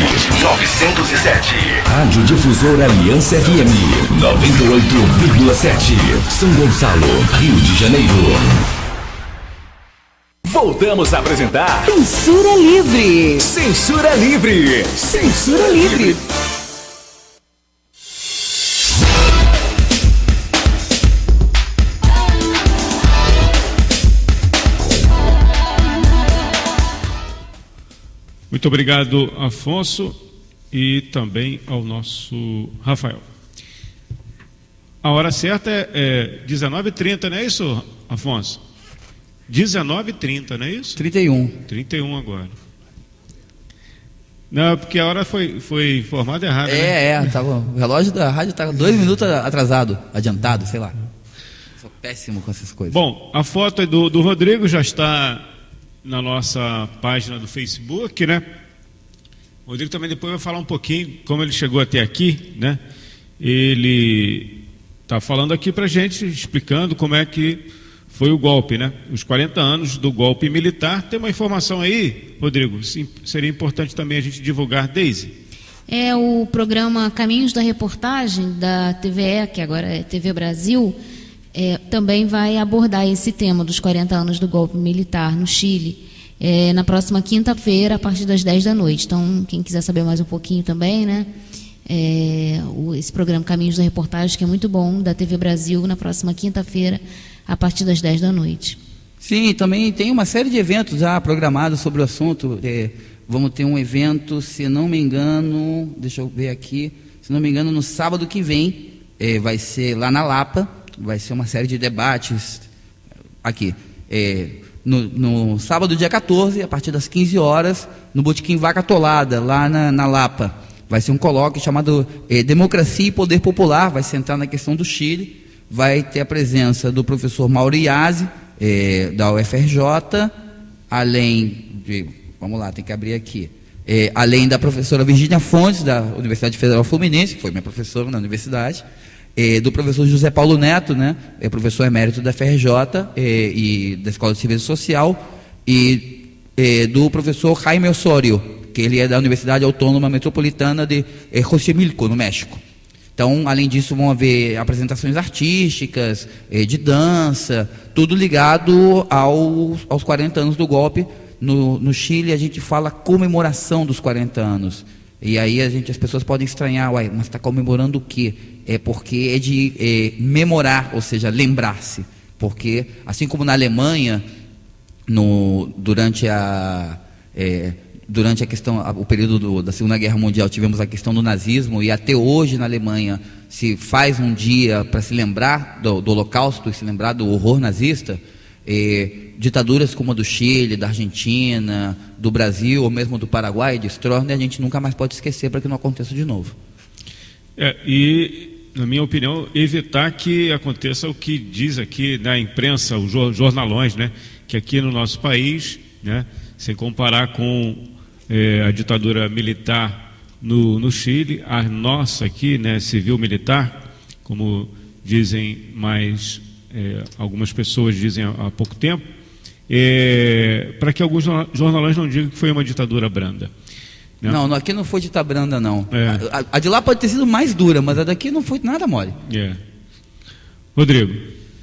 S11: 907, Rádio Difusora Aliança FM 98,7, São Gonçalo, Rio de Janeiro.
S8: Voltamos a apresentar
S5: Censura Livre.
S8: Censura Livre.
S5: Censura Livre.
S2: Muito obrigado, Afonso, e também ao nosso Rafael. A hora certa é 19h30, não é isso, Afonso? 19h30, não é isso? 31 agora. Não, porque a hora foi informada errada.
S3: O relógio da rádio estava 2 minutos atrasado, adiantado, sei lá. Sou péssimo com essas coisas.
S2: Bom, a foto do Rodrigo já está na nossa página do Facebook, né? O Rodrigo também depois vai falar um pouquinho como ele chegou até aqui, né? Ele está falando aqui pra gente, explicando como é que foi o golpe, né? Os 40 anos do golpe militar. Tem uma informação aí, Rodrigo? Sim, seria importante também a gente divulgar, Deise.
S4: É o programa Caminhos da Reportagem da TVE, que agora é TV Brasil, também vai abordar esse tema dos 40 anos do golpe militar no Chile, na próxima quinta-feira, a partir das 10 da noite. Então, quem quiser saber mais um pouquinho também, né? Esse programa Caminhos da Reportagem, que é muito bom, da TV Brasil, na próxima quinta-feira, a partir das 10 da noite.
S3: Sim, também tem uma série de eventos já programados sobre o assunto. Vamos ter um evento, se não me engano, deixa eu ver aqui, se não me engano, no sábado que vem, vai ser lá na Lapa. Vai ser uma série de debates aqui. No sábado, dia 14, a partir das 15 horas, no Botequim Vaca Atolada, lá na Lapa. Vai ser um colóquio chamado Democracia e Poder Popular, vai centrar na questão do Chile. Vai ter a presença do professor Mauro Iazzi, da UFRJ, além de... Vamos lá, tem que abrir aqui. Além da professora Virgínia Fontes, da Universidade Federal Fluminense, que foi minha professora na universidade, do professor José Paulo Neto, né, professor emérito da FRJ e da Escola de Serviço Social, e do professor Jaime Osorio, que ele é da Universidade Autônoma Metropolitana de Xochimilco, no México. Então, além disso, vão haver apresentações artísticas, de dança, tudo ligado aos 40 anos do golpe. No Chile, a gente fala comemoração dos 40 anos. E aí as pessoas podem estranhar, mas está comemorando o quê? É porque é de memorar, ou seja, lembrar-se. Porque, assim como na Alemanha, durante a questão, o período da Segunda Guerra Mundial, tivemos a questão do nazismo, e até hoje na Alemanha se faz um dia para se lembrar do Holocausto e se lembrar do horror nazista. Ditaduras como a do Chile, da Argentina, do Brasil ou mesmo do Paraguai, de Stroessner, a gente nunca mais pode esquecer para que não aconteça de novo.
S2: E, na minha opinião, evitar que aconteça o que diz aqui na imprensa, os jornalões, né, que aqui no nosso país, né, sem comparar com a ditadura militar no Chile, a nossa aqui, né, civil-militar, como dizem mais, algumas pessoas dizem há pouco tempo, para que alguns jornalões não digam que foi uma ditadura branda. Né?
S3: Não, aqui não foi ditadura branda, não. A de lá pode ter sido mais dura, mas a daqui não foi nada mole.
S2: Rodrigo.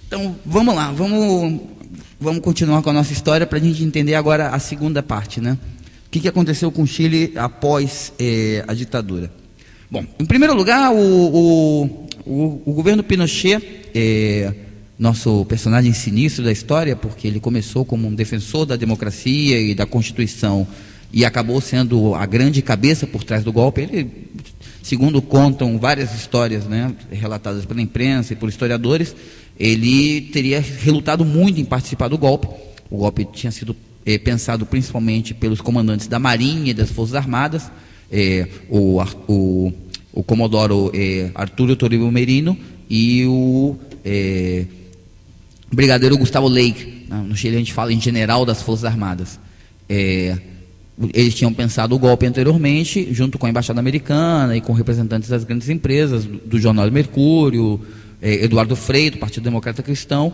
S3: Então, vamos lá, vamos continuar com a nossa história para a gente entender agora a segunda parte, né? O que aconteceu com o Chile após a ditadura? Bom, em primeiro lugar, o governo Pinochet, nosso personagem sinistro da história, porque ele começou como um defensor da democracia e da Constituição e acabou sendo a grande cabeça por trás do golpe. Ele, segundo contam várias histórias, né, relatadas pela imprensa e por historiadores, ele teria relutado muito em participar do golpe. O golpe tinha sido pensado principalmente pelos comandantes da Marinha e das Forças Armadas, o Comodoro Arturo Toribio Merino e o Brigadeiro Gustavo Leite. No Chile a gente fala em general das Forças Armadas. Eles tinham pensado o golpe anteriormente, junto com a Embaixada Americana e com representantes das grandes empresas, do Jornal Mercúrio, Eduardo Frei, do Partido Democrata Cristão,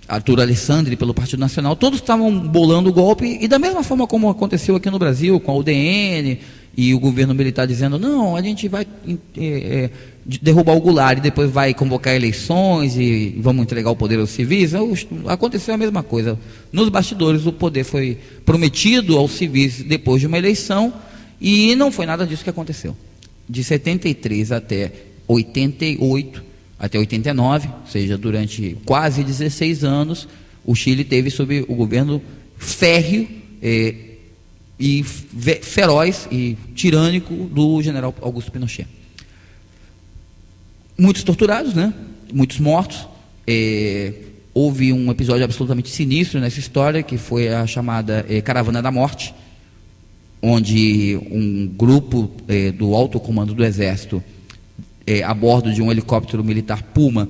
S3: Arthur Alessandri, pelo Partido Nacional. Todos estavam bolando o golpe, e da mesma forma como aconteceu aqui no Brasil, com a UDN e o governo militar dizendo, não, a gente vai derrubar o Goulart e depois vai convocar eleições e vamos entregar o poder aos civis. Aconteceu a mesma coisa. Nos bastidores, o poder foi prometido aos civis depois de uma eleição, e não foi nada disso que aconteceu. De 73 até 88, até 89, ou seja, durante quase 16 anos, o Chile teve sob o governo férreo e feroz e tirânico do general Augusto Pinochet. Muitos torturados, né? Muitos mortos. Houve um episódio absolutamente sinistro nessa história, que foi a chamada Caravana da Morte, onde um grupo do alto comando do Exército, a bordo de um helicóptero militar Puma,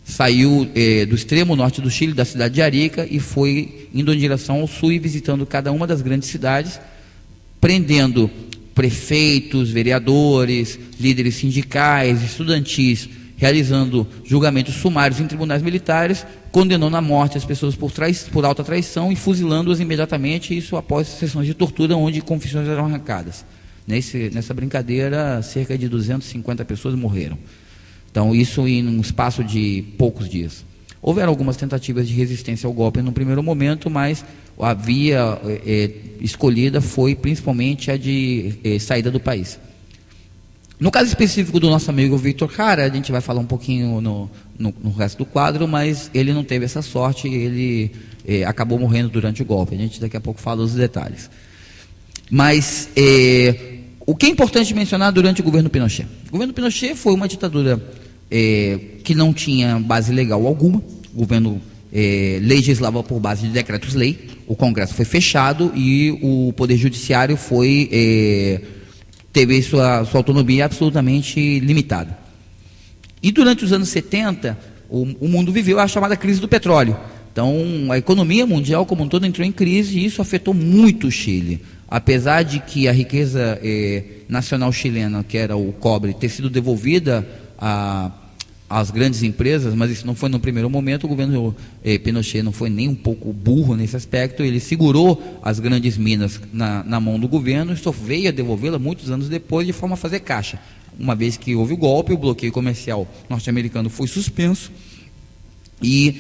S3: saiu do extremo norte do Chile, da cidade de Arica, e foi indo em direção ao sul e visitando cada uma das grandes cidades, prendendo prefeitos, vereadores, líderes sindicais, estudantis, realizando julgamentos sumários em tribunais militares, condenando à morte as pessoas por alta traição e fuzilando-as imediatamente, isso após sessões de tortura onde confissões eram arrancadas. Nessa brincadeira, cerca de 250 pessoas morreram. Então, isso em um espaço de poucos dias. Houveram algumas tentativas de resistência ao golpe no primeiro momento, mas a via escolhida foi principalmente a de saída do país. No caso específico do nosso amigo Victor Jara, a gente vai falar um pouquinho no resto do quadro, mas ele não teve essa sorte, ele acabou morrendo durante o golpe. A gente daqui a pouco fala os detalhes. Mas o que é importante mencionar durante o governo Pinochet? O governo Pinochet foi uma ditadura que não tinha base legal alguma. O governo legislava por base de decretos-lei. O Congresso foi fechado e o Poder Judiciário teve sua autonomia absolutamente limitada. E durante os anos 70, o mundo viveu a chamada crise do petróleo. Então, a economia mundial como um todo entrou em crise e isso afetou muito o Chile. Apesar de que a riqueza nacional chilena, que era o cobre, ter sido devolvida às grandes empresas, mas isso não foi no primeiro momento, o governo Pinochet não foi nem um pouco burro nesse aspecto, ele segurou as grandes minas na mão do governo e só veio a devolvê-la muitos anos depois de forma a fazer caixa. Uma vez que houve o golpe, o bloqueio comercial norte-americano foi suspenso e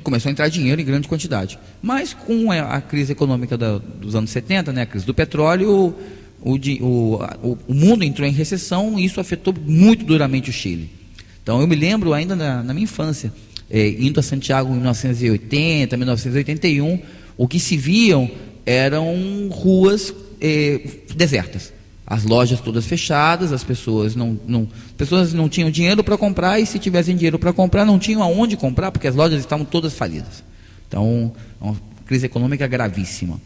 S3: começou a entrar dinheiro em grande quantidade. Mas com a crise econômica dos anos 70, né, a crise do petróleo, o mundo entrou em recessão e isso afetou muito duramente o Chile. Então eu me lembro ainda na minha infância, indo a Santiago em 1980, 1981, o que se viam eram ruas desertas. As lojas todas fechadas, as pessoas não tinham dinheiro para comprar, e se tivessem dinheiro para comprar, não tinham aonde comprar, porque as lojas estavam todas falidas. Então, uma crise econômica gravíssima.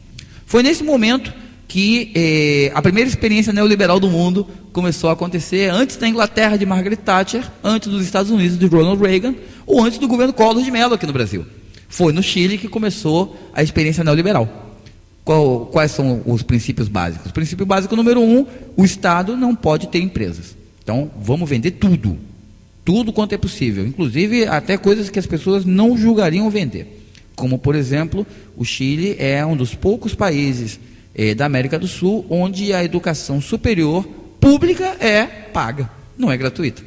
S3: Foi nesse momento que a primeira experiência neoliberal do mundo começou a acontecer, antes da Inglaterra de Margaret Thatcher, antes dos Estados Unidos de Ronald Reagan, ou antes do governo Collor de Mello aqui no Brasil. Foi no Chile que começou a experiência neoliberal. Quais são os princípios básicos? O princípio básico número 1, o Estado não pode ter empresas. Então, vamos vender tudo. Tudo quanto é possível. Inclusive, até coisas que as pessoas não julgariam vender. Como, por exemplo, o Chile é um dos poucos países da América do Sul onde a educação superior pública é paga, não é gratuita.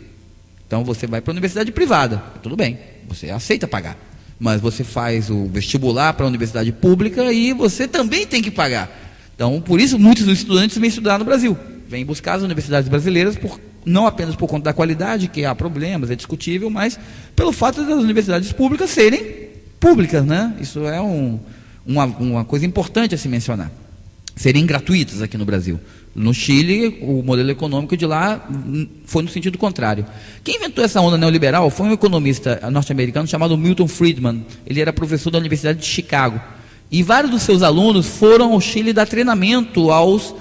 S3: Então, você vai para a universidade privada, tudo bem, você aceita pagar. Mas você faz o vestibular para a universidade pública e você também tem que pagar. Então, por isso, muitos dos estudantes vêm estudar no Brasil. Vêm buscar as universidades brasileiras, não apenas por conta da qualidade, que há problemas, é discutível, mas pelo fato das universidades públicas serem públicas, né? Isso é uma coisa importante a se mencionar. Serem gratuitas aqui no Brasil. No Chile, o modelo econômico de lá foi no sentido contrário. Quem inventou essa onda neoliberal foi um economista norte-americano chamado Milton Friedman. Ele era professor da Universidade de Chicago. E vários dos seus alunos foram ao Chile dar treinamento aos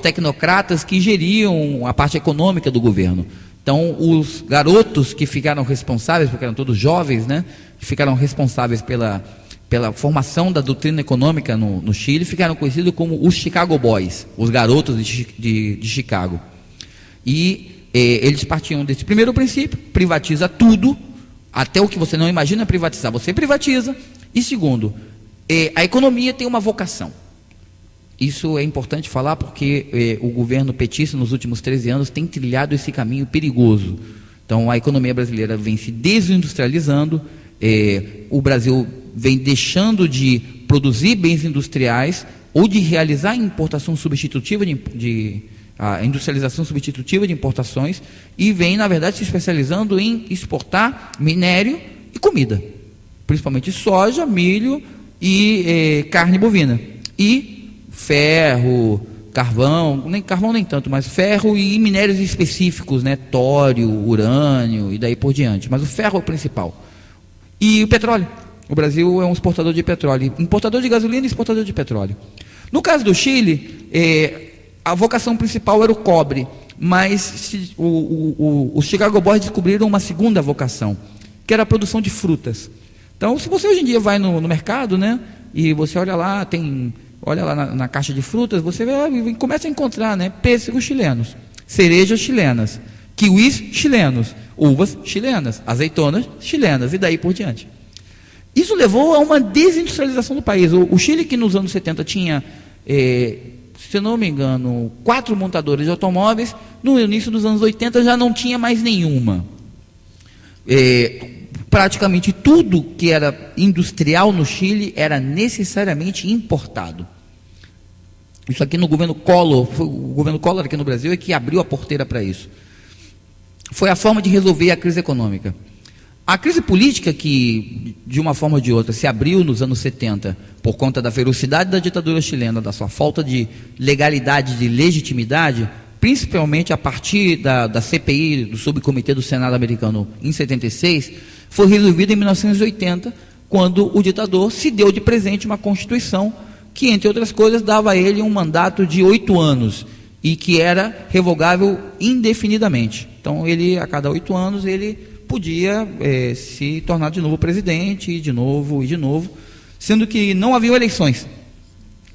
S3: tecnocratas que geriam a parte econômica do governo. Então, os garotos que ficaram responsáveis, porque eram todos jovens, né, que ficaram responsáveis pela formação da doutrina econômica no Chile, ficaram conhecidos como os Chicago Boys, os garotos de Chicago. E eles partiam desse primeiro princípio: privatiza tudo, até o que você não imagina privatizar, você privatiza. E segundo, a economia tem uma vocação. Isso é importante falar porque o governo petista nos últimos 13 anos tem trilhado esse caminho perigoso. Então, a economia brasileira vem se desindustrializando, o Brasil vem deixando de produzir bens industriais ou de realizar importação substitutiva a industrialização substitutiva de importações, e vem, na verdade, se especializando em exportar minério e comida, principalmente soja, milho e carne bovina, e ferro, carvão nem tanto, mas ferro e minérios específicos, né, tório, urânio e daí por diante, mas o ferro é o principal. E o petróleo. O Brasil é um exportador de petróleo, importador de gasolina e exportador de petróleo. No caso do Chile, a vocação principal era o cobre, mas os Chicago Boys descobriram uma segunda vocação, que era a produção de frutas. Então, se você hoje em dia vai no mercado, né, e você olha lá na caixa de frutas, você começa a encontrar, né, pêssegos chilenos, cerejas chilenas, kiwis chilenos, uvas chilenas, azeitonas chilenas e daí por diante. Isso levou a uma desindustrialização do país. O Chile, que nos anos 70 tinha, se não me engano, 4 montadores de automóveis, no início dos anos 80 já não tinha mais nenhuma. Praticamente tudo que era industrial no Chile era necessariamente importado. Isso aqui no governo Collor, o governo Collor aqui no Brasil é que abriu a porteira para isso. Foi a forma de resolver a crise econômica. A crise política, que de uma forma ou de outra se abriu nos anos 70 por conta da ferocidade da ditadura chilena, da sua falta de legalidade, de legitimidade, principalmente a partir da CPI, do Subcomitê do Senado americano em 76, foi resolvida em 1980, quando o ditador se deu de presente uma Constituição que, entre outras coisas, dava a ele um mandato de 8 anos e que era revogável indefinidamente. Então, ele, a cada 8 anos, ele podia se tornar de novo presidente, e de novo, sendo que não haviam eleições.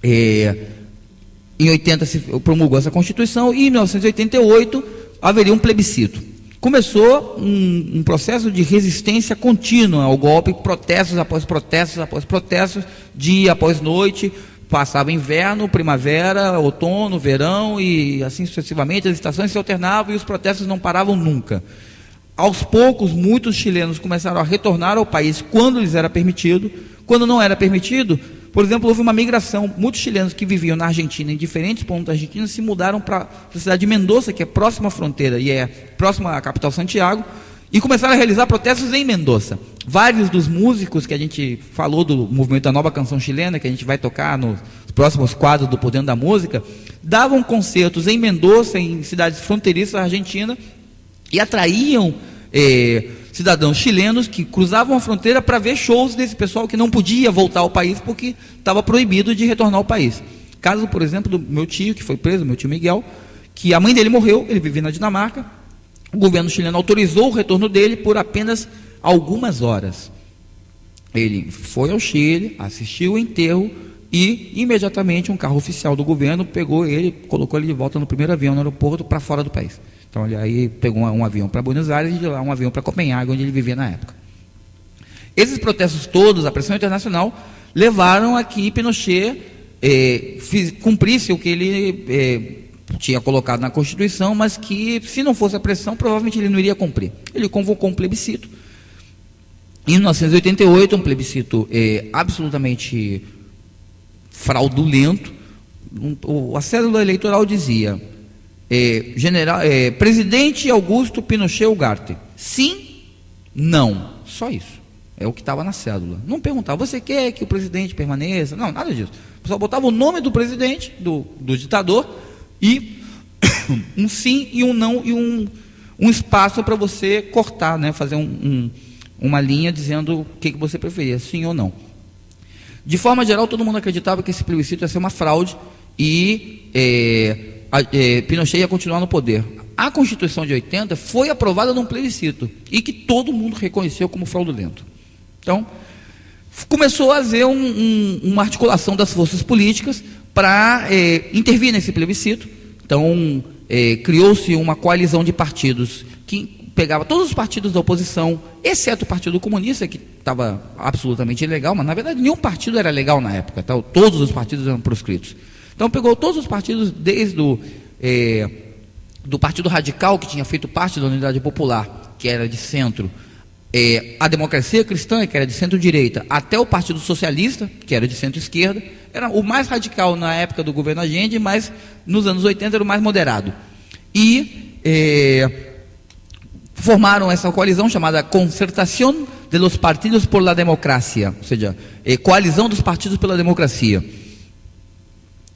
S3: Em 80 se promulgou essa Constituição e em 1988 haveria um plebiscito. Começou um processo de resistência contínua ao golpe, protestos após protestos, dia após noite, passava inverno, primavera, outono, verão e assim sucessivamente, as estações se alternavam e os protestos não paravam nunca. Aos poucos, muitos chilenos começaram a retornar ao país quando lhes era permitido. Quando não era permitido, por exemplo, houve uma migração. Muitos chilenos que viviam na Argentina, em diferentes pontos da Argentina, se mudaram para a cidade de Mendoza, que é próxima à fronteira e é próxima à capital Santiago, e começaram a realizar protestos em Mendoza. Vários dos músicos que a gente falou do movimento da Nova Canção Chilena, que a gente vai tocar nos próximos quadros do Poder da Música, davam concertos em Mendoza, em cidades fronteiriças da Argentina, e atraíam cidadãos chilenos que cruzavam a fronteira para ver shows desse pessoal que não podia voltar ao país porque estava proibido de retornar ao país. Caso, por exemplo, do meu tio, que foi preso, meu tio Miguel, que a mãe dele morreu, ele vivia na Dinamarca, o governo chileno autorizou o retorno dele por apenas algumas horas. Ele foi ao Chile, assistiu o enterro, e imediatamente um carro oficial do governo pegou ele, colocou ele de volta no primeiro avião no aeroporto para fora do país. Então ele aí pegou um avião para Buenos Aires e de lá um avião para Copenhague, onde ele vivia na época. Esses protestos todos, a pressão internacional, levaram a que Pinochet cumprisse o que ele tinha colocado na Constituição, mas que, se não fosse a pressão, provavelmente ele não iria cumprir. Ele convocou um plebiscito. Em 1988, um plebiscito absolutamente fraudulento. A cédula eleitoral dizia: Presidente Augusto Pinochet Ugarte. Sim, não. Só isso. É o que estava na cédula. Não perguntava, você quer que o presidente permaneça? Não, nada disso. O pessoal botava o nome do presidente, do ditador, e um sim e um não, e um espaço para você cortar, né? Fazer uma linha dizendo o que você preferia, sim ou não. De forma geral, todo mundo acreditava que esse plebiscito ia ser uma fraude e Pinochet ia continuar no poder. A Constituição de 80 foi aprovada num plebiscito e que todo mundo reconheceu como fraudulento. Então, começou a haver uma articulação das forças políticas para intervir nesse plebiscito. Então, criou-se uma coalizão de partidos que pegava todos os partidos da oposição, exceto o Partido Comunista, que estava absolutamente ilegal, mas na verdade nenhum partido era legal na época, tá? Todos os partidos eram proscritos. Então pegou todos os partidos, desde do Partido Radical, que tinha feito parte da Unidade Popular, que era de centro, a Democracia Cristã, que era de centro-direita, até o Partido Socialista, que era de centro-esquerda. Era o mais radical na época do governo Allende, mas nos anos 80 era o mais moderado. E formaram essa coalizão chamada Concertación de los Partidos por la Democracia, ou seja, coalizão dos partidos pela democracia.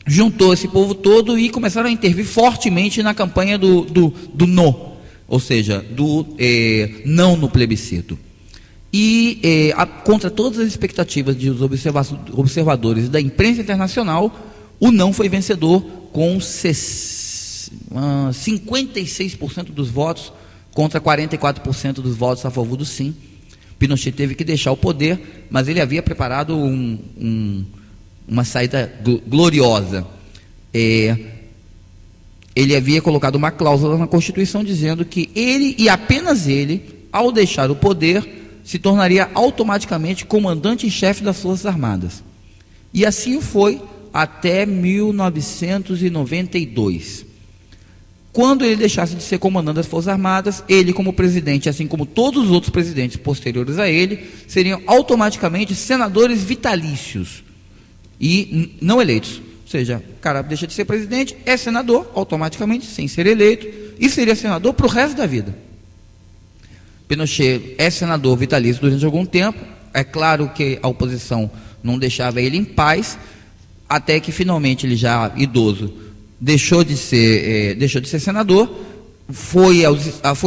S3: Juntou esse povo todo e começaram a intervir fortemente na campanha do não, ou seja, do não no plebiscito. E contra todas as expectativas dos observadores da imprensa internacional, o não foi vencedor com 56% dos votos contra 44% dos votos a favor do sim. Pinochet teve que deixar o poder, mas ele havia preparado uma saída gloriosa. Ele havia colocado uma cláusula na Constituição dizendo que ele, e apenas ele, ao deixar o poder, se tornaria automaticamente comandante em chefe das Forças Armadas. E assim foi até 1992. Quando ele deixasse de ser comandante das Forças Armadas, ele, como presidente, assim como todos os outros presidentes posteriores a ele, seriam automaticamente senadores vitalícios e não eleitos. Ou seja, o cara deixa de ser presidente, é senador automaticamente, sem ser eleito, e seria senador para o resto da vida. Pinochet é senador vitalício durante algum tempo. É claro que a oposição não deixava ele em paz, até que finalmente ele, já idoso, deixou de ser senador, foi à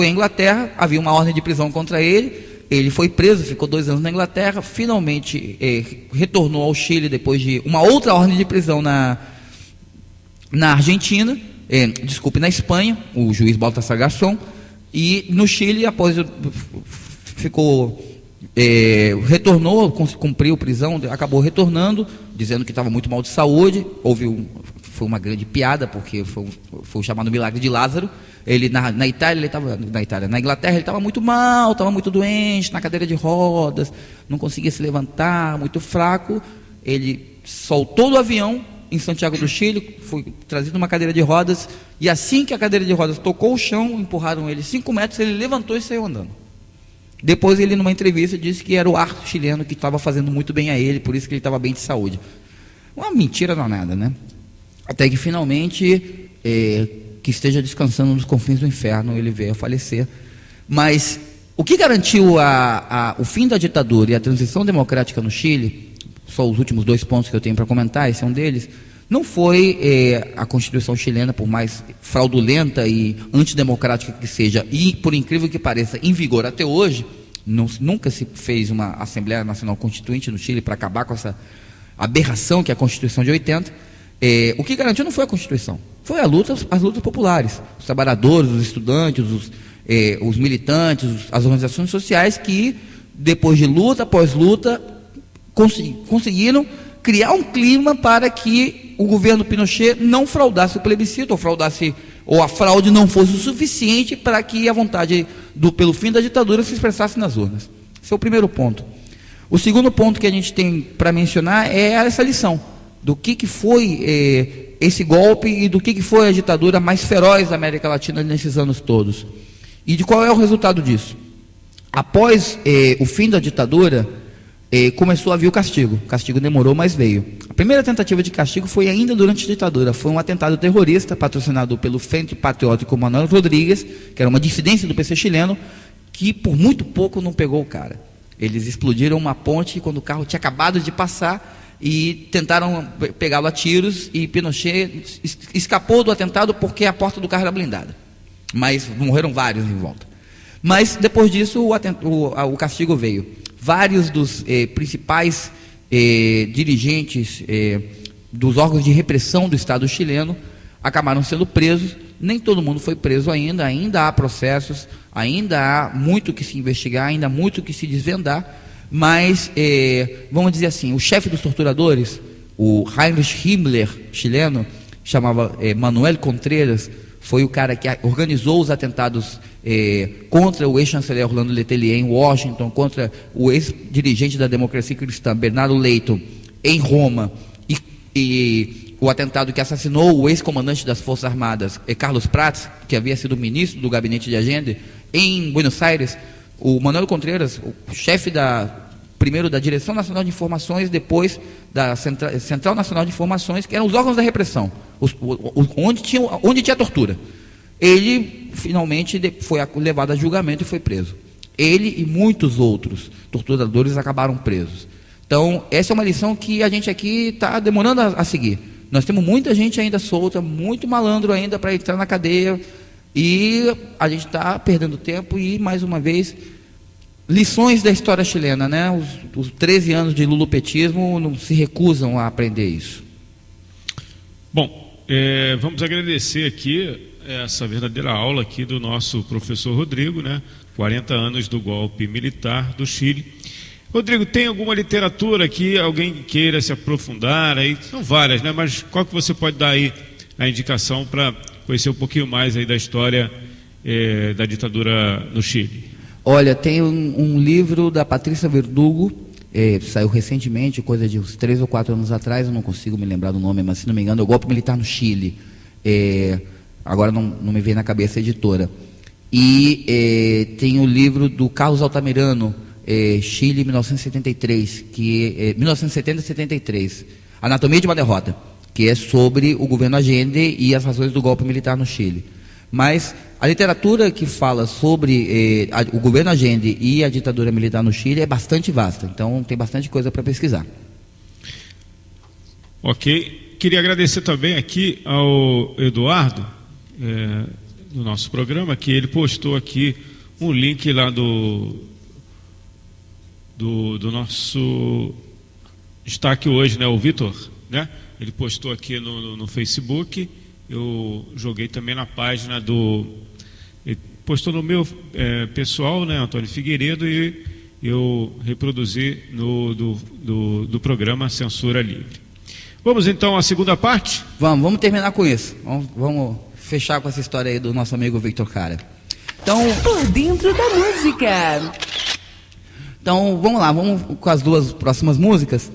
S3: Inglaterra, havia uma ordem de prisão contra ele, ele foi preso, ficou 2 anos na Inglaterra, finalmente retornou ao Chile depois de uma outra ordem de prisão na Argentina, na Espanha, o juiz Baltasar Garzón, e no Chile, após retornou, cumpriu prisão, acabou retornando, dizendo que estava muito mal de saúde. Foi uma grande piada, porque foi o chamado milagre de Lázaro. Ele na Inglaterra ele estava muito mal, estava muito doente, na cadeira de rodas, não conseguia se levantar, muito fraco. Ele soltou do avião em Santiago do Chile, foi trazido numa cadeira de rodas, e assim que a cadeira de rodas tocou o chão, empurraram ele 5 metros, ele levantou e saiu andando. Depois ele, numa entrevista, disse que era o ar chileno que estava fazendo muito bem a ele, por isso que ele estava bem de saúde. Uma mentira danada, né? Até que finalmente, que esteja descansando nos confins do inferno, ele veio a falecer. Mas o que garantiu o fim da ditadura e a transição democrática no Chile, só os últimos 2 pontos que eu tenho para comentar, esse é um deles, não foi a Constituição chilena, por mais fraudulenta e antidemocrática que seja, e por incrível que pareça, em vigor até hoje. Nunca se fez uma Assembleia Nacional Constituinte no Chile para acabar com essa aberração que é a Constituição de 80. O que garantiu não foi a Constituição, foi as lutas populares, os trabalhadores, os estudantes, os militantes, as organizações sociais que, depois de luta após luta, conseguiram criar um clima para que o governo Pinochet não fraudasse o plebiscito, ou a fraude não fosse o suficiente para que a vontade pelo fim da ditadura se expressasse nas urnas. Esse é o primeiro ponto. O segundo ponto que a gente tem para mencionar é essa lição do que foi esse golpe e do que foi a ditadura mais feroz da América Latina nesses anos todos. E de qual é o resultado disso? Após o fim da ditadura, começou a vir o castigo. O castigo demorou, mas veio. A primeira tentativa de castigo foi ainda durante a ditadura. Foi um atentado terrorista patrocinado pelo Frente Patriótico Manuel Rodrigues, que era uma dissidência do PC chileno, que por muito pouco não pegou o cara. Eles explodiram uma ponte quando o carro tinha acabado de passar e tentaram pegá-lo a tiros, e Pinochet escapou do atentado porque a porta do carro era blindada. Mas morreram vários em volta. Mas depois disso o castigo veio. Vários dos principais dirigentes dos órgãos de repressão do Estado chileno acabaram sendo presos. Nem todo mundo foi preso ainda há processos, ainda há muito que se investigar, ainda há muito que se desvendar, mas, vamos dizer assim, o chefe dos torturadores, o Heinrich Himmler chileno, chamava Manuel Contreras, foi o cara que organizou os atentados contra o ex-chanceler Orlando Letelier em Washington, contra o ex-dirigente da Democracia Cristã, Bernardo Leighton, em Roma, e o atentado que assassinou o ex-comandante das Forças Armadas, Carlos Prats, que havia sido ministro do gabinete de Allende, em Buenos Aires. O Manuel Contreras, o chefe primeiro da Direção Nacional de Informações, depois da Central Nacional de Informações, que eram os órgãos da repressão, onde tinha tortura. Ele finalmente foi levado a julgamento e foi preso. Ele e muitos outros torturadores acabaram presos. Então, essa é uma lição que a gente aqui está demorando a seguir. Nós temos muita gente ainda solta, muito malandro ainda para entrar na cadeia, e a gente está perdendo tempo. E, mais uma vez, lições da história chilena, né? Os 13 anos de lulopetismo não se recusam a aprender isso.
S2: Bom, vamos agradecer aqui essa verdadeira aula aqui do nosso professor Rodrigo, né? 40 anos do golpe militar do Chile. Rodrigo, tem alguma literatura que alguém queira se aprofundar? Aí são várias, né? Mas qual que você pode dar aí a indicação para conhecer um pouquinho mais aí da história da ditadura no Chile? Olha, tem um livro da Patrícia Verdugo, saiu recentemente, coisa de uns 3 ou 4 anos atrás, eu não consigo me lembrar do nome, mas se não me engano, é o Golpe Militar no Chile. Agora não me vem na cabeça a editora. E tem o livro do Carlos Altamirano, Chile 1973, 1970-73, Anatomia de uma Derrota, que é sobre o governo Allende e as razões do golpe militar no Chile. Mas a literatura que fala sobre o governo Allende e a ditadura militar no Chile é bastante vasta, então tem bastante coisa para pesquisar. Ok, queria agradecer também aqui ao Eduardo, do nosso programa, que ele postou aqui um link lá do nosso destaque hoje, né, o Vitor, né? Ele postou aqui no Facebook, eu joguei também na página ele postou no meu pessoal, né, Antônio Figueiredo, e eu reproduzi do programa Censura Livre. Vamos então à segunda parte? Vamos terminar com isso. Vamos fechar com essa história aí do nosso amigo Victor Cara. Então,
S5: por dentro da música.
S3: Então, vamos lá, vamos com as duas próximas músicas.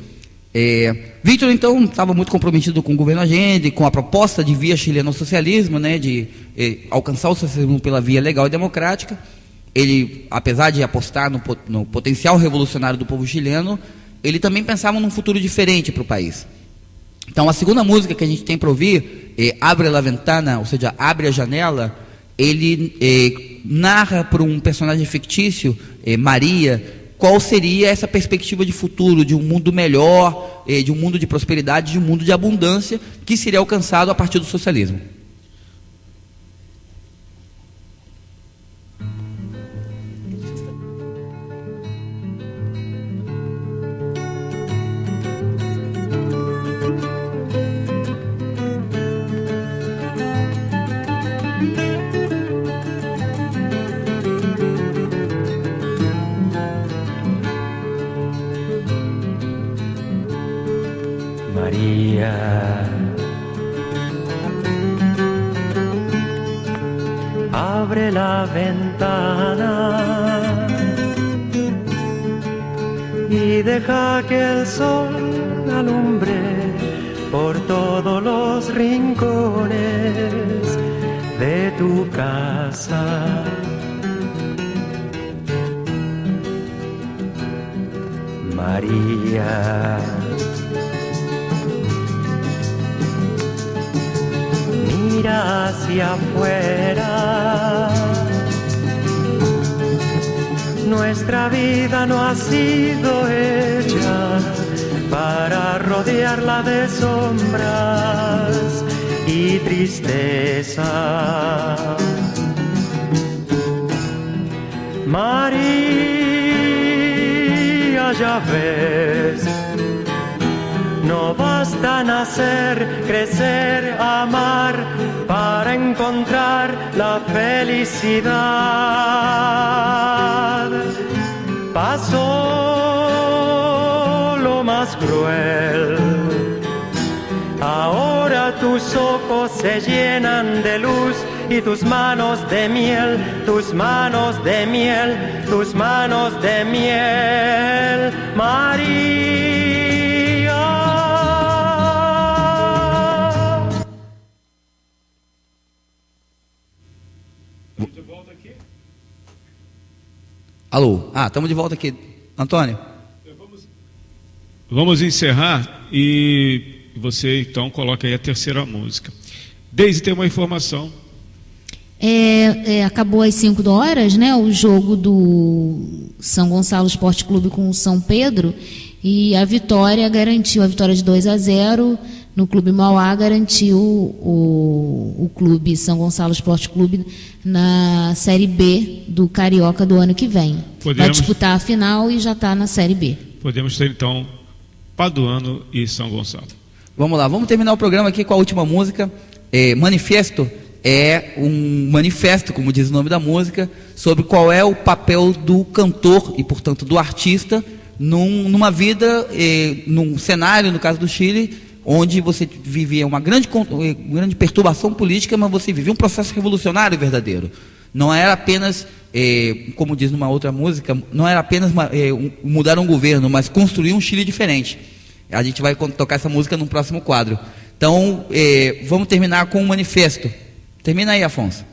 S3: Victor, então, estava muito comprometido com o governo Allende, com a proposta de via chilena ao socialismo, né, de alcançar o socialismo pela via legal e democrática. Ele, apesar de apostar no potencial revolucionário do povo chileno, ele também pensava num futuro diferente para o país. Então, a segunda música que a gente tem para ouvir, Abre la Ventana, ou seja, Abre a Janela, ele narra para um personagem fictício, Maria, qual seria essa perspectiva de futuro, de um mundo melhor, de um mundo de prosperidade, de um mundo de abundância, que seria alcançado a partir do socialismo.
S10: María, abre la ventana y deja que el sol alumbre por todos los rincones de tu casa. María, mira hacia afuera. Nuestra vida no ha sido hecha para rodearla de sombras y tristeza. María, ya ves, no basta nacer, crecer, amar para encontrar la felicidad. Pasó lo más cruel. Ahora tus ojos se llenan de luz y tus manos de miel, tus manos de miel, tus manos de miel, María.
S3: Alô? Estamos de volta aqui. Antônio?
S2: Vamos encerrar e você então coloca aí a terceira música. Deise, tem uma informação.
S4: Acabou às 5 horas, né? O jogo do São Gonçalo Esporte Clube com o São Pedro, e a vitória garantiu a vitória de 2-0 no Clube Mauá, garantiu o Clube São Gonçalo Esporte Clube na Série B do Carioca do ano que vem. Vai disputar a final e já está na Série B.
S2: Podemos ter então Paduano e São Gonçalo.
S3: Vamos lá, vamos terminar o programa aqui com a última música. Manifesto é um manifesto, como diz o nome da música, sobre qual é o papel do cantor e, portanto, do artista numa vida, num cenário, no caso do Chile, onde você vivia uma grande perturbação política, mas você vivia um processo revolucionário verdadeiro. Não era apenas, como diz numa outra música, não era apenas mudar um governo, mas construir um Chile diferente. A gente vai tocar essa música no próximo quadro. Então, vamos terminar com um manifesto. Termina aí, Afonso.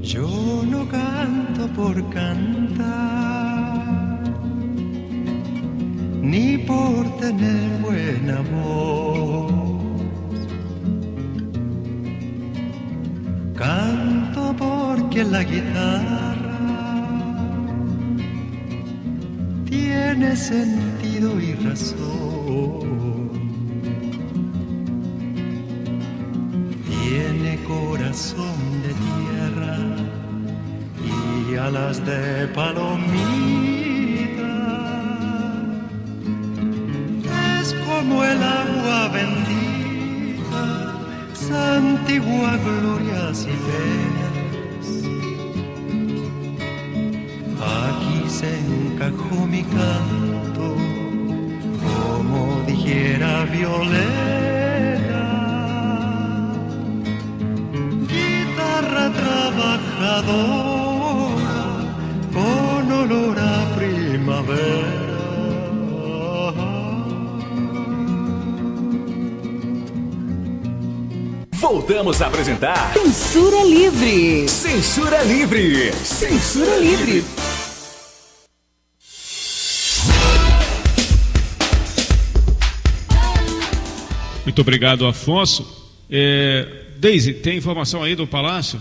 S10: Yo no canto por cantar, ni por tener buena voz. Canto porque la guitarra tiene sentido y razón, tiene corazón de tierra y alas de palomita. Es como el agua bendita, santigua glorias y penas. Aquí se encajó mi canto, como dijera Violeta. Guitarra trabajadora con olor a primavera.
S8: Voltamos a apresentar
S5: Censura Livre.
S8: Censura Livre. Censura Livre.
S2: Muito obrigado, Afonso. Deise, tem informação aí do Palácio?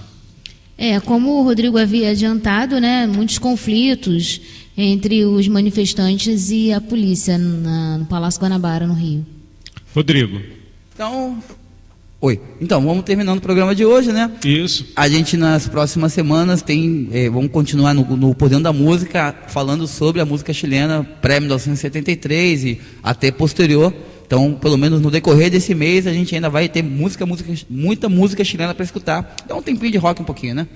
S4: Como o Rodrigo havia adiantado, né, muitos conflitos entre os manifestantes e a polícia no Palácio Guanabara, no Rio.
S2: Rodrigo.
S3: Então, vamos terminando o programa de hoje, né?
S2: Isso.
S3: A gente, nas próximas semanas, vamos continuar no Por Dentro da Música, falando sobre a música chilena pré-1973 e até posterior. Então, pelo menos no decorrer desse mês, a gente ainda vai ter muita música chilena para escutar. Dá um tempinho de rock um pouquinho, né?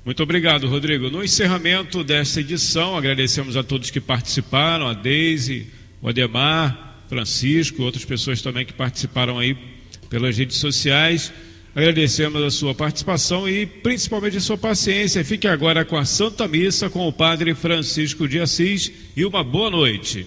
S2: Muito obrigado, Rodrigo. No encerramento desta edição, agradecemos a todos que participaram, a Deise, o Ademar, Francisco, outras pessoas também que participaram aí pelas redes sociais. Agradecemos a sua participação e principalmente a sua paciência. Fique agora com a Santa Missa com o Padre Francisco de Assis e uma boa noite.